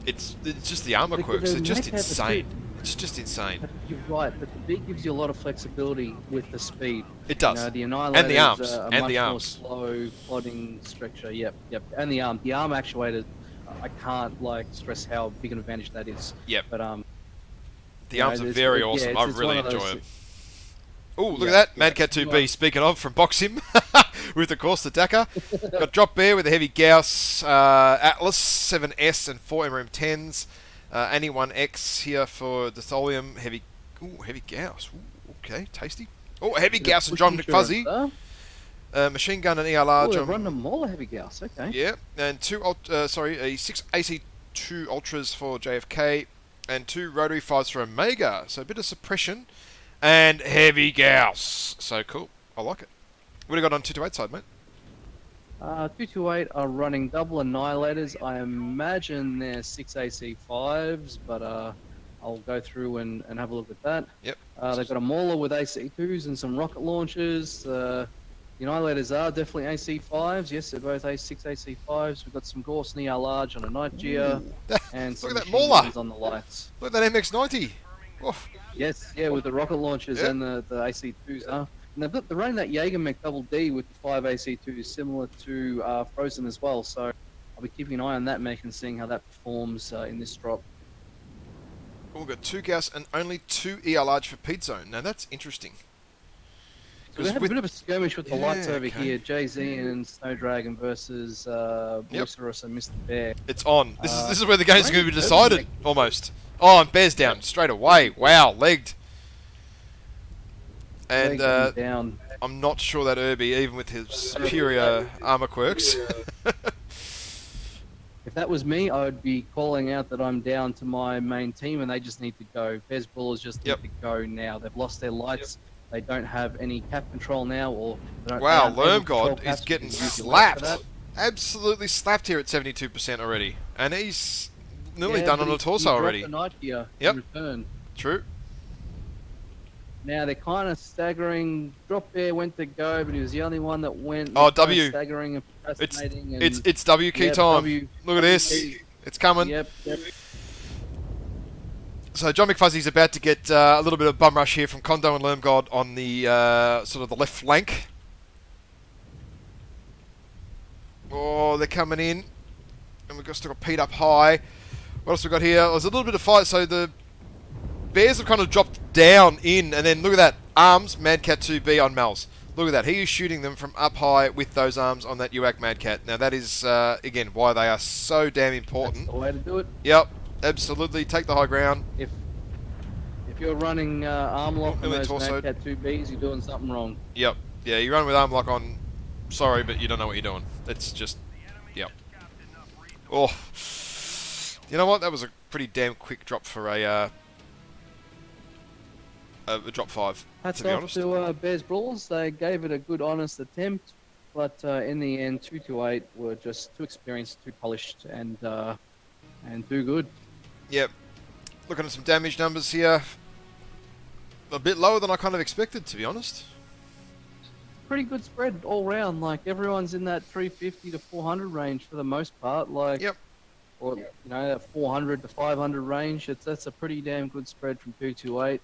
it's just the armor quirks. It's just insane. It's just insane. You're right, but the beat gives you a lot of flexibility with the speed. It does. You know, the Annihilator And the arms. is a And much the more arms. slow, plodding structure. Yep. And the arm actuator, I can't stress how big an advantage that is. Yep. But the arms are very awesome. I really enjoy it. Oh, look at that. Mad Cat 2B, speaking of, from Boxim, with, of course, the Dakar. Got Drop Bear with a heavy Gauss, Atlas, 7S and 4 MRM10s. Annie 1X here for Ditholium, heavy Gauss. Ooh, okay, tasty. Oh, heavy Gauss and John McFuzzy. Machine gun and ER large. Oh, run them all a heavy Gauss, okay. Yeah, and a 6 AC2 Ultras for JFK, and 2 rotary 5s for Omega. So a bit of suppression. And heavy Gauss. So cool. I like it. What do you got on 228 side, mate? 228 are running double Annihilators. I imagine they're 6 AC5s, but I'll go through and have a look at that. Yep. They've got a Mauler with AC2s and some rocket launchers. The Annihilators are definitely AC5s. Yes, they're both 6 AC5s. We've got some Gorse and ER large on a Night Gear. And some Look at that machine Mauler. guns on the lights. Look at that MX-90. Oof. Yes, with the rocket launchers and the AC2s. And they're running that Jaeger-Mech Double D with the 5 AC2s, similar to Frozen as well. So I'll be keeping an eye on that mech and seeing how that performs in this drop. Oh, we've got 2 Gauss and only 2 ER large for Pete Zone. Now that's interesting. So we have a bit of a skirmish with the lights over okay. here. Jay-Z and Snowdragon versus Boisterous and Mr. Bear. It's on. This is where the game's going to be Great decided, overmech. almost. Oh, and Bear's down straight away. Wow, legged. And Leg down. I'm not sure that Irby, even with his superior armor quirks. If that was me, I would be calling out that I'm down to my main team and they just need to go. Bez Brawlers just need to go now. They've lost their lights. They don't have any cap control now, or they don't, Wow, they aren't able to control Lermgod caps is getting because you use your lights for slapped. that. Absolutely slapped here at 72% already. And he's nearly Yeah, done but on the he torso dropped already. a knight here Yep. in return. True. Now they're kind of staggering. Drop Bear went to go, but he was the only one that went. Oh, They're kinda W. Staggering and procrastinating. And, It's W key yep, time. W. Look at this. key. It's coming. Yep. So John McFuzzy's about to get a little bit of bum rush here from Kondo and Lermgod on the sort of the left flank. Oh, they're coming in. And we've still got Pete up high. What else we got here? There's a little bit of fight. So the Bears have kind of dropped down in. And then look at that. Arms, Madcat 2B on Mel's. Look at that. He is shooting them from up high with those arms on that UAC Madcat. Now that is, again, why they are so damn important. That's the way to do it. Yep, absolutely. Take the high ground. If you're running arm lock on Really those torsoed. Madcat 2Bs, you're doing something wrong. Yep. Yeah, you run with arm lock on. Sorry, but you don't know what you're doing. It's just, yep. Oh, you know what? That was a pretty damn quick drop for a drop 5. Hats to be off honest. to Bears Brawlers. They gave it a good, honest attempt, but in the end, 2-8 were just too experienced, too polished, and too good. Yep. Looking at some damage numbers here. A bit lower than I kind of expected, to be honest. Pretty good spread all round. Like everyone's in that 350 to 400 range for the most part. Like, Yep. or that 400 to 500 range. That's a pretty damn good spread from 2-8.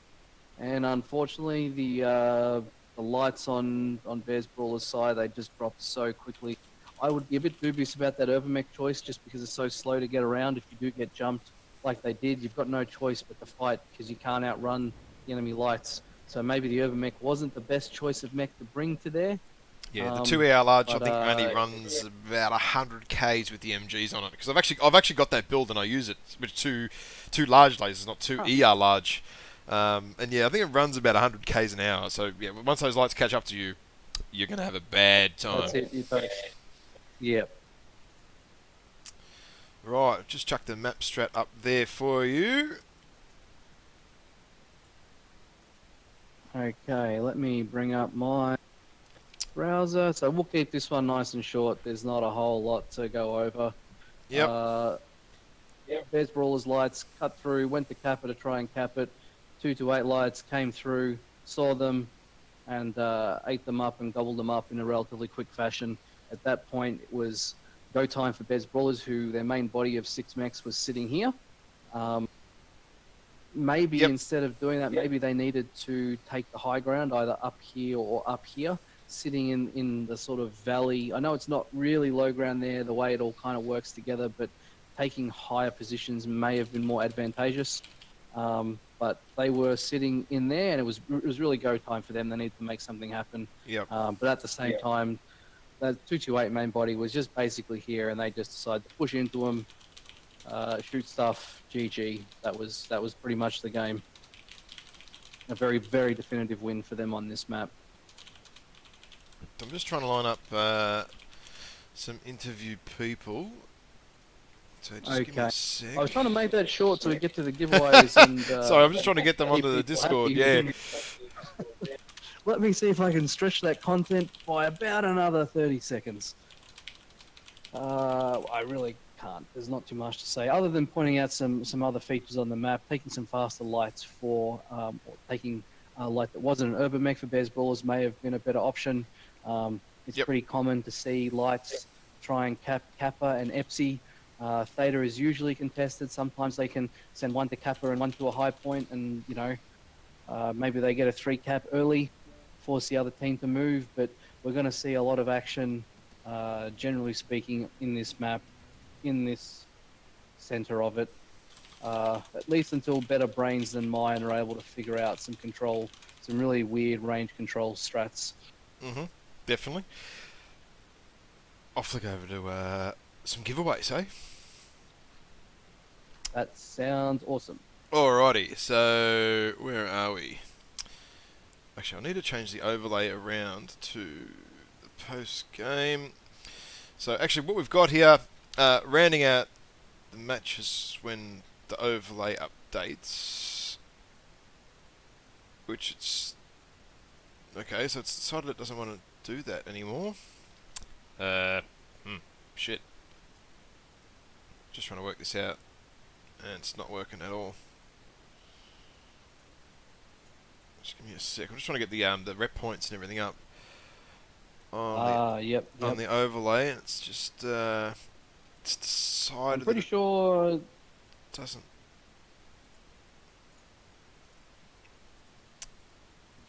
And unfortunately, the lights on Bears Brawler's side, they just dropped so quickly. I would be a bit dubious about that Overmech choice just because it's so slow to get around. If you do get jumped like they did, you've got no choice but to fight because you can't outrun the enemy lights. So maybe the Overmech wasn't the best choice of mech to bring to there. Yeah, the 2ER large I but, think only runs about 100 Ks with the MGs on it because I've actually got that build and I use it with two large lasers, not two ER large. And yeah, I think it runs about 100 Ks an hour. So yeah, once those lights catch up to you, you're gonna have a bad time. That's it. Yep. Right, just chuck the map strat up there for you. Okay, let me bring up my browser. So we'll keep this one nice and short. There's not a whole lot to go over. Yep. Bears Brawlers lights cut through, went to Kappa to try and cap it. 2-8 lights came through, saw them, and ate them up and gobbled them up in a relatively quick fashion. At that point, it was go time for Bears Brawlers, who their main body of 6 mechs was sitting here. Maybe instead of doing that, maybe they needed to take the high ground, either up here or up here, sitting in the sort of valley. I know it's not really low ground there, the way it all kind of works together, but taking higher positions may have been more advantageous. But they were sitting in there, and it was really go time for them. They needed to make something happen. Yep. But at the same time, the 2-8 main body was just basically here, and they just decided to push into them, shoot stuff. GG. That was pretty much the game. A very, very definitive win for them on this map. I'm just trying to line up some interview people. So just give me a sec. I was trying to make that short so we get to the giveaways. And, Sorry, I'm just trying to get them onto the people Discord. happy. Yeah. Let me see if I can stretch that content by about another 30 seconds. I really can't. There's not too much to say other than pointing out some other features on the map, taking some faster lights or taking a light that wasn't an urban mech for Bears Brawlers may have been a better option. It's pretty common to see lights try and cap Kappa and Epsi. Theta is usually contested. Sometimes they can send one to Kappa and one to a high point, and maybe they get a 3 cap early, force the other team to move. But we're going to see a lot of action, generally speaking, in this map, in this center of it, at least until better brains than mine are able to figure out some some really weird range control strats. Definitely. I'll flick over to some giveaways, eh? That sounds awesome. Alrighty, so where are we? Actually, I need to change the overlay around to the post-game. So actually what we've got here, rounding out the matches when the overlay updates, which it's... Okay, so it's decided it doesn't want to do that anymore. Shit. Just trying to work this out, and it's not working at all. Just give me a sec. I'm just trying to get the rep points and everything up on Yep. on the overlay, and it's just it's decided. I'm pretty sure it doesn't.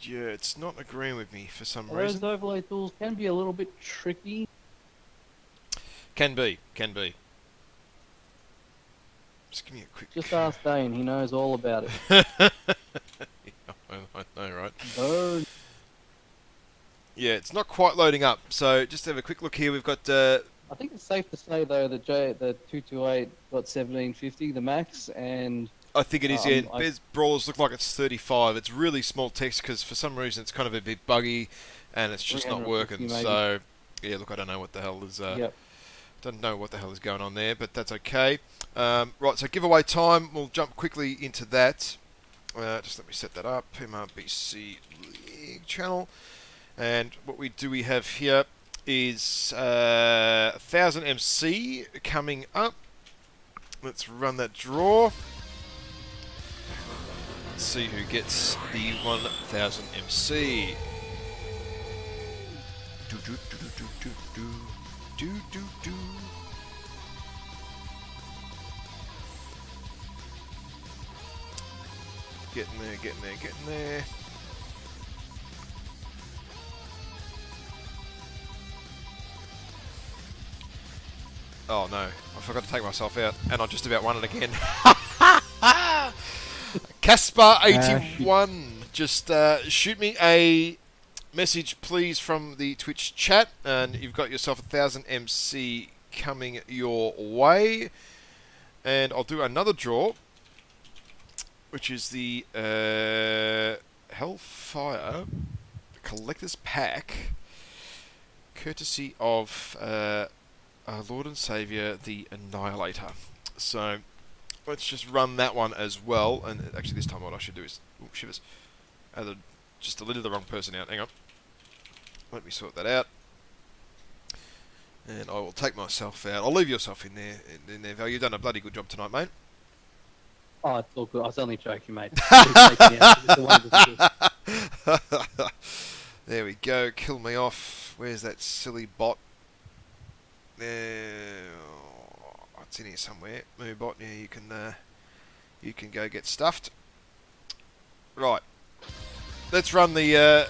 Yeah, it's not agreeing with me for some reason. those overlay tools can be a little bit tricky. Can be. Just give me a quick. Just ask Dane, he knows all about it. I know, right? No. Yeah, it's not quite loading up. So just have a quick look here. We've got. I think it's safe to say though that the 228 got 1750 the max, and I think it is. Yeah, I- Bez Brawlers look like it's 35. It's really small text because for some reason it's kind of a bit buggy, and it's just not 350 working. maybe. So yeah, look, I don't know what the hell is. Yep. Don't know what the hell is going on there, but that's okay. Right, so giveaway time. We'll jump quickly into that. Just let me set that up. MRBC League channel. And what we have here is 1000 MC coming up. Let's run that draw. Let's see who gets the 1000 MC. Do do do do do do do do do. Getting there. Oh no, I forgot to take myself out, and I just about won it again. Caspar81, just shoot me a message please from the Twitch chat, and you've got yourself 1000 MC coming your way. And I'll do another draw, which is the Hellfire Collector's Pack, courtesy of our Lord and Saviour, the Annihilator. So let's just run that one as well. And actually, this time what I should do is... Ooh, shivers. Just deleted the wrong person out. Hang on. Let me sort that out. And I will take myself out. I'll leave yourself in there, Val. You've done a bloody good job tonight, mate. Oh, it's all good. I was only joking, mate. There we go. Kill me off. Where's that silly bot? It's in here somewhere. Move bot. Yeah, you can go get stuffed. Right. Let's run the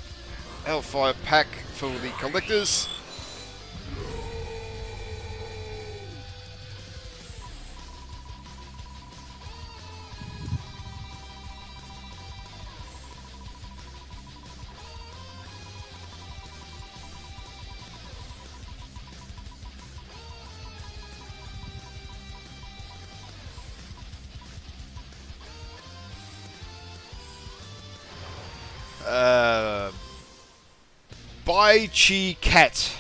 Hellfire pack for the collectors. Bai Chi Cat.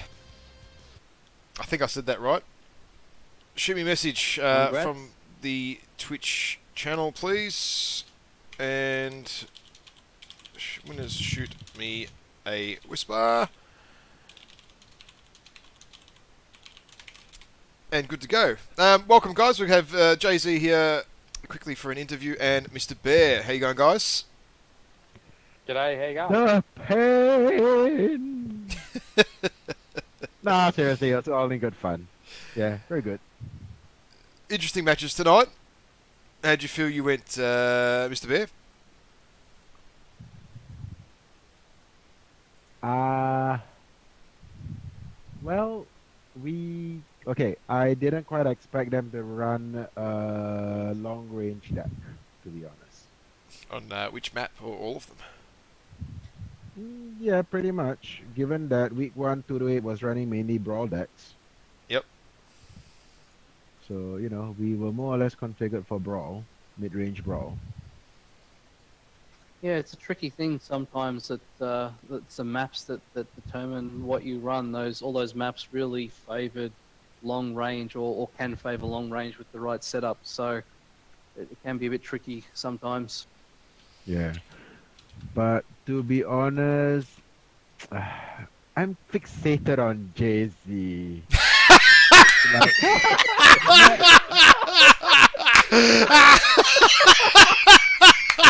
I think I said that right. Shoot me a message from the Twitch channel, please. And winners, shoot me a whisper. And good to go. Welcome, guys. We have Jay-Z here quickly for an interview, and Mr. Bear. How you going, guys? G'day, how you going? The pain! Nah, seriously, it's all in good fun. Yeah, very good. Interesting matches tonight. How'd you feel you went, Mr. Bear? Well, okay, I didn't quite expect them to run a long-range deck, to be honest. On which map, or all of them? Yeah, pretty much. Given that week 1, 2 to 8 was running mainly brawl decks. Yep. So, we were more or less configured for brawl, mid-range brawl. Yeah, it's a tricky thing sometimes that's the maps that determine what you run. All those maps really favoured long range or can favour long range with the right setup. So it can be a bit tricky sometimes. Yeah. But to be honest, I'm fixated on Jay-Z. Like,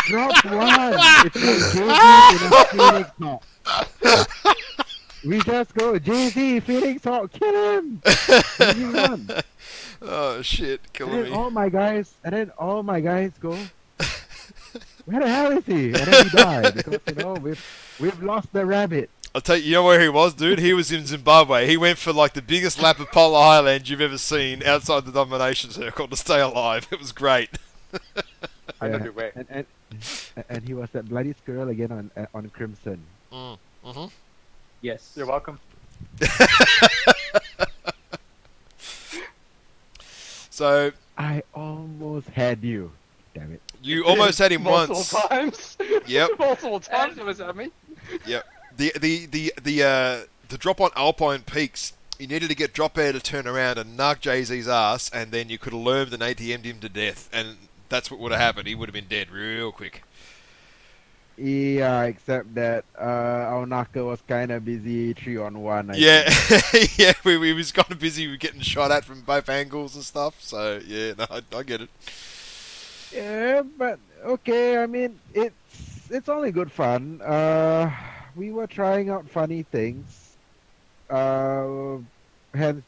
drop one. It's like Jay-Z in a Phoenix Hawk. We just go, Jay-Z, Phoenix Hawk, kill him. Easy one. Oh shit, And killing then me. all my guys go, where the hell is he? And then he died because we've lost the rabbit. I'll tell you, you know where he was, dude? He was in Zimbabwe. He went for like the biggest lap of Polar Highland you've ever seen outside the domination circle to stay alive. It was great. I know Yeah. the way. And he was that bloody squirrel again on Crimson. Mm-hmm. Yes. You're welcome. So I almost had you. Damn it. you almost had him Multiple once. times. Yep. Multiple times it was at me. Yep. The drop on Alpine Peaks, you needed to get Drop Air to turn around and knock Jay-Z's ass, and then you could have lurmed and ATM'd him to death, and that's what would have happened. He would have been dead real quick. Yeah, except that our Naka was kind of busy 3-on-1. I Yeah, think. yeah, we was kind of busy with getting shot at from both angles and stuff. So yeah, no, I get it. Yeah, but okay. I mean, it's only good fun. We were trying out funny things. Hence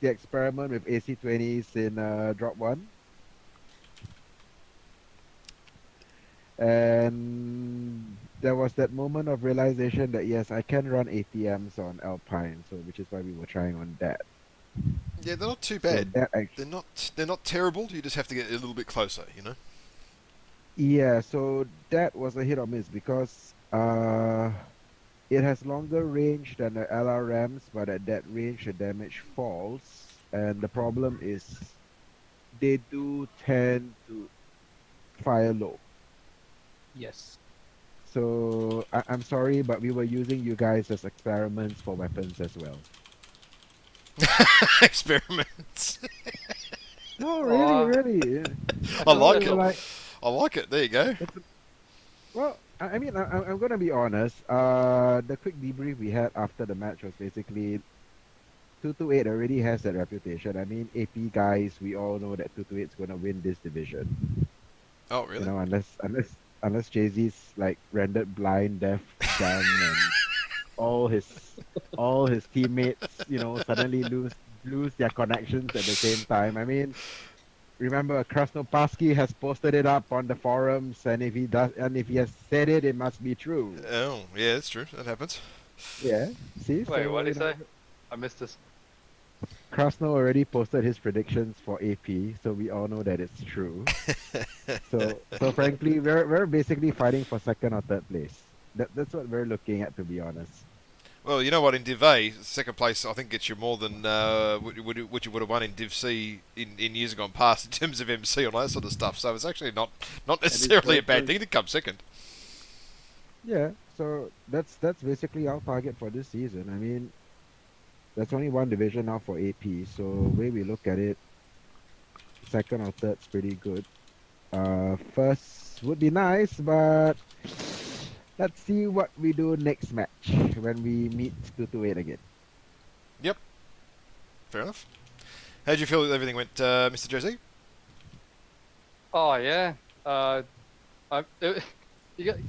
the experiment with AC20s in Drop 1. And there was that moment of realization that yes, I can run ATMs on Alpine, so which is why we were trying on that. Yeah, they're not too So bad. that actually, They're not terrible. You just have to get a little bit closer, you know. yeah, so that was a hit or miss because it has longer range than the LRMs, but at that range the damage falls. And the problem is they do tend to fire low. Yes. So I'm sorry, but we were using you guys as experiments for weapons as well. Experiments. No, Aw. really. Yeah. I like We it. were like, I like it. There you go. well, I mean, I'm gonna be honest. The quick debrief we had after the match was basically 228 already has that reputation. I mean, AP guys, we all know that 228 is gonna win this division. Oh, really? Unless Jay-Z's like rendered blind, deaf, dumb, and all his teammates, suddenly lose their connections at the same time. I mean, remember Krasnoparsky has posted it up on the forums, and if he has said it, it must be true. Oh, yeah, that's true. That happens. Yeah. See. Wait, So, what did he say? I missed this. Krasno already posted his predictions for AP, so we all know that it's true. So frankly, we're basically fighting for second or third place. That's what we're looking at, to be honest. Well, you know what? In DivA, second place, I think gets you more than what you would have won in Div C in years gone past in terms of MC and all that sort of stuff. So it's actually not necessarily a bad thing to come second. Yeah. So that's basically our target for this season. I mean, there's only one division now for AP, so way we look at it, second or third's pretty good. First would be nice, but let's see what we do next match when we meet 228 again. Yep. Fair enough. How did you feel that everything went, Mr. Jersey? Oh yeah.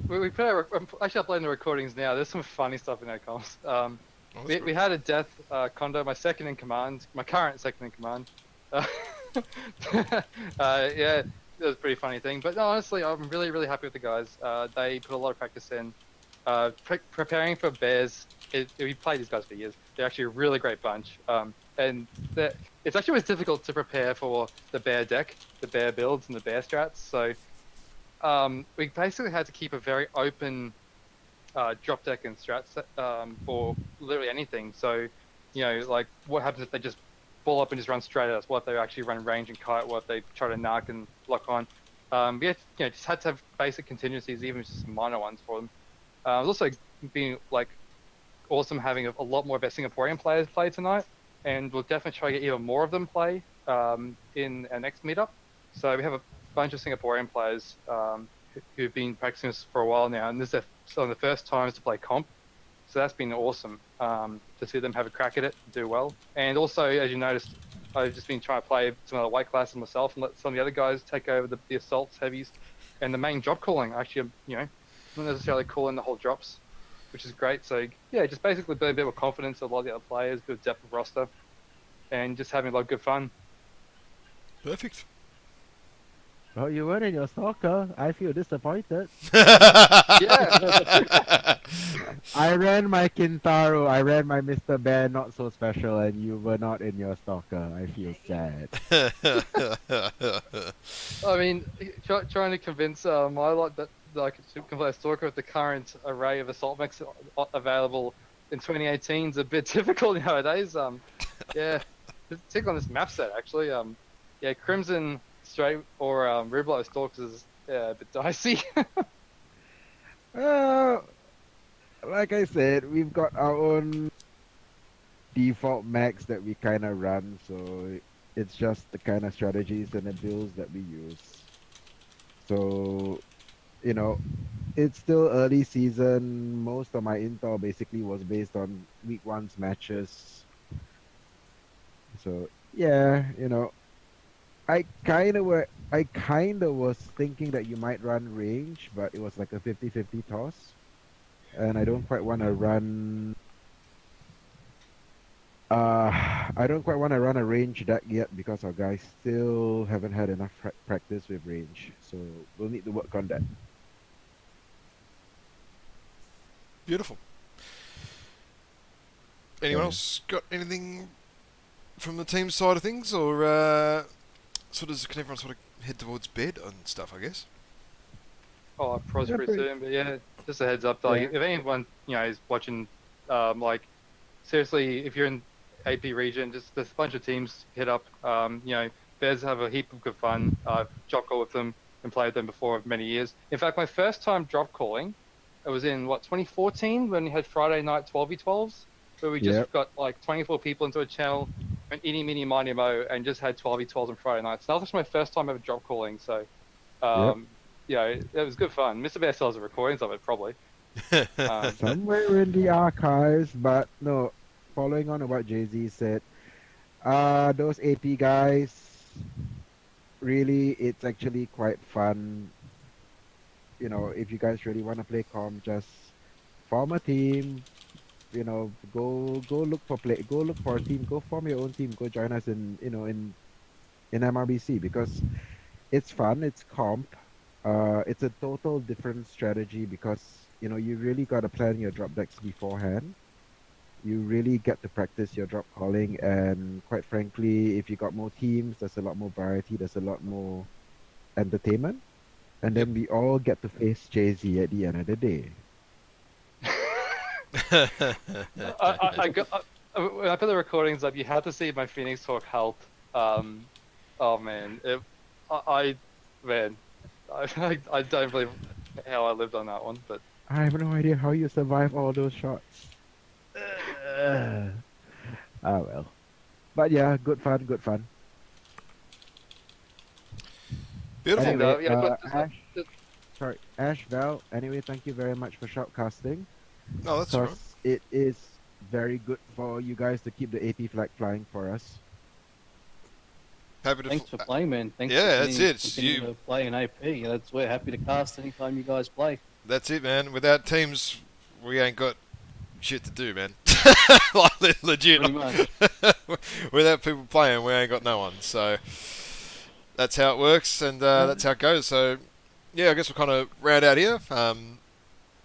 We put our, I'm actually uploading the recordings now. There's some funny stuff in our comms. Oh, that's We good. had a death, Kondo, my second in command, my current second in command. Yeah, it was a pretty funny thing. But no, honestly, I'm really, really happy with the guys. They put a lot of practice in. Preparing for bears, we played these guys for years. They're actually a really great bunch. And it's actually always difficult to prepare for the bear deck, the bear builds, and the bear strats. So we basically had to keep a very open drop deck and strats for literally anything. So, like what happens if they just ball up and just run straight at us? What if they actually run range and kite? What if they try to narc and lock on? Just had to have basic contingencies, even just minor ones for them. It's also been like awesome having a lot more of our Singaporean players play tonight, and we'll definitely try to get even more of them play in our next meetup. So we have a bunch of Singaporean players who've been practicing this for a while now, and this is some of the first times to play comp. So that's been awesome to see them have a crack at it and do well. And also, as you noticed, I've just been trying to play some of the weight classes myself and let some of the other guys take over the assaults, heavies, and the main drop calling. Actually, not necessarily calling the whole drops, which is great. So yeah, just basically building a bit of confidence of a lot of the other players, bit of depth of roster, and just having a lot of good fun. Perfect. Well, you weren't in your stalker. I feel disappointed. Yeah. I ran my Kintaro, I ran my Mr. Bear not so special, and you were not in your stalker. I feel sad. I mean, trying to convince my lot that I can play a stalker with the current array of assault mechs available in 2018 is a bit difficult nowadays. Yeah, particularly on this map set actually. Yeah, Crimson straight or Rublo stalkers is a bit dicey. Like I said, we've got our own default max that we kind of run, so it's just the kind of strategies and the builds that we use. So, it's still early season. Most of my intel basically was based on week one's matches. So yeah, I kind of was thinking that you might run range, but it was like a 50-50 toss. And I don't quite want to run I don't quite want to run a range deck yet because our guys still haven't had enough practice with range. So we'll need to work on that. Beautiful. Anyone Yeah. else got anything from the team side of things, or can everyone sort of head towards bed and stuff? I guess. Oh, probably Yeah, pretty pretty- soon, but yeah, just a heads up. Like, Yeah. if anyone is watching, seriously, if you're in AP region, just there's a bunch of teams hit up. Bears have a heap of good fun. I've drop call with them and played with them before for many years. In fact, my first time drop calling, it was in 2014 when we had Friday night 12v12s, where we just Yep. got like 24 people into a channel, went eeny, meeny, miny, mo, and just had 12v12s on Friday nights. That was my first time ever drop calling, so. It was good fun. Mr. Bear still has the recordings of it, probably. Somewhere in the archives, but no. Following on what Jay-Z said, those AP guys, really, it's actually quite fun. If you guys really want to play comp, just form a team. Go look for a team. Go form your own team. Go join us in MRBC because it's fun. It's comp. It's a total different strategy because you really got to plan your drop decks beforehand. You really get to practice your drop calling, and quite frankly, if you got more teams, there's a lot more variety. There's a lot more entertainment, and then we all get to face Jay-Z at the end of the day. When I put the recordings up, you had to see my Phoenix Talk health. Oh man, I don't believe how I lived on that one, but I have no idea how you survive all those shots. Well. But yeah, good fun. Beautiful. And, Anyway, but Ash, Val, anyway, thank you very much for shoutcasting. Oh, that's all right. Because it is very good for you guys to keep the AP flag flying for us. Happy to. Thanks for playing, man. Thanks Yeah, for that's continuing- it. continuing to play in AP. We're happy to cast anytime you guys play. That's it, man. Without teams, we ain't got shit to do, man. Like, legit. Pretty much. Without people playing, we ain't got no one. So that's how it works, and that's how it goes. So yeah, I guess we'll kind of round out here.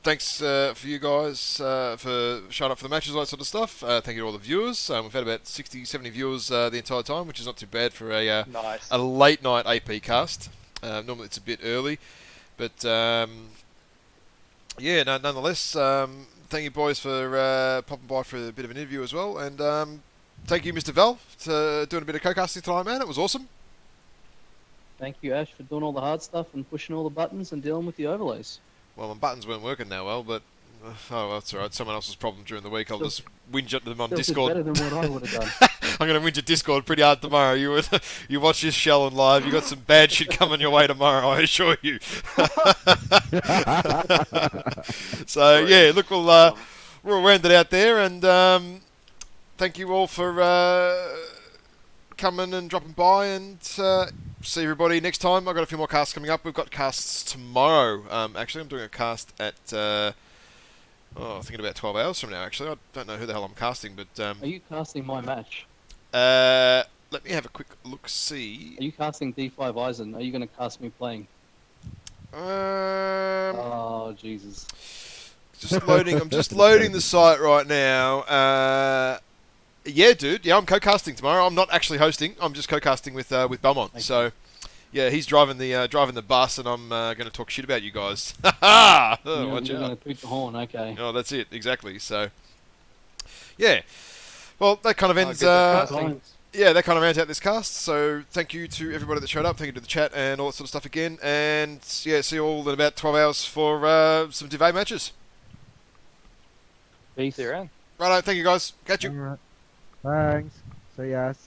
Thanks for you guys for showing up for the matches, all that sort of stuff. Thank you to all the viewers. We've had about 60, 70 viewers the entire time, which is not too bad for nice. a late night AP cast. Normally it's a bit early, but yeah, no, nonetheless, thank you boys for popping by for a bit of an interview as well, and thank you, Mr. Val, for doing a bit of co-casting tonight, man. It was awesome. Thank you, Ash, for doing all the hard stuff and pushing all the buttons and dealing with the overlays. Well, my buttons weren't working that well, but oh, that's all right. Someone else's problem during the week. I'll Still- just whinge at them on Still did Discord. better than what I would have done. I'm going to whinge at Discord pretty hard tomorrow. You watch this shell on live. You got some bad shit coming your way tomorrow, I assure you. So yeah, look, we'll round it out there, and thank you all for coming and dropping by, and see everybody next time. I've got a few more casts coming up. We've got casts tomorrow. Actually, I'm doing a cast at I think in about 12 hours from now. Actually, I don't know who the hell I'm casting, but Are you casting my match? let me have a quick look. See. Are you casting D5 Eisen? Are you going to cast me playing? Oh, Jesus. Just loading. I'm just loading the site right now. Yeah, dude. Yeah, I'm co-casting tomorrow. I'm not actually hosting. I'm just co-casting with Belmont. Thank So, yeah, he's driving the bus, and I'm going to talk shit about you guys. Ha You're Watch going out. to toot the horn, okay. Oh, that's it. Exactly. So, yeah. Well, that kind of ends. Times. Yeah, that kind of rounds out this cast. So, thank you to everybody that showed up. Thank you to the chat and all that sort of stuff again. And yeah, see you all in about 12 hours for some DivA matches. Peace. See you around. Righto. Thank you guys. Catch you. Alright. Thanks. So yes.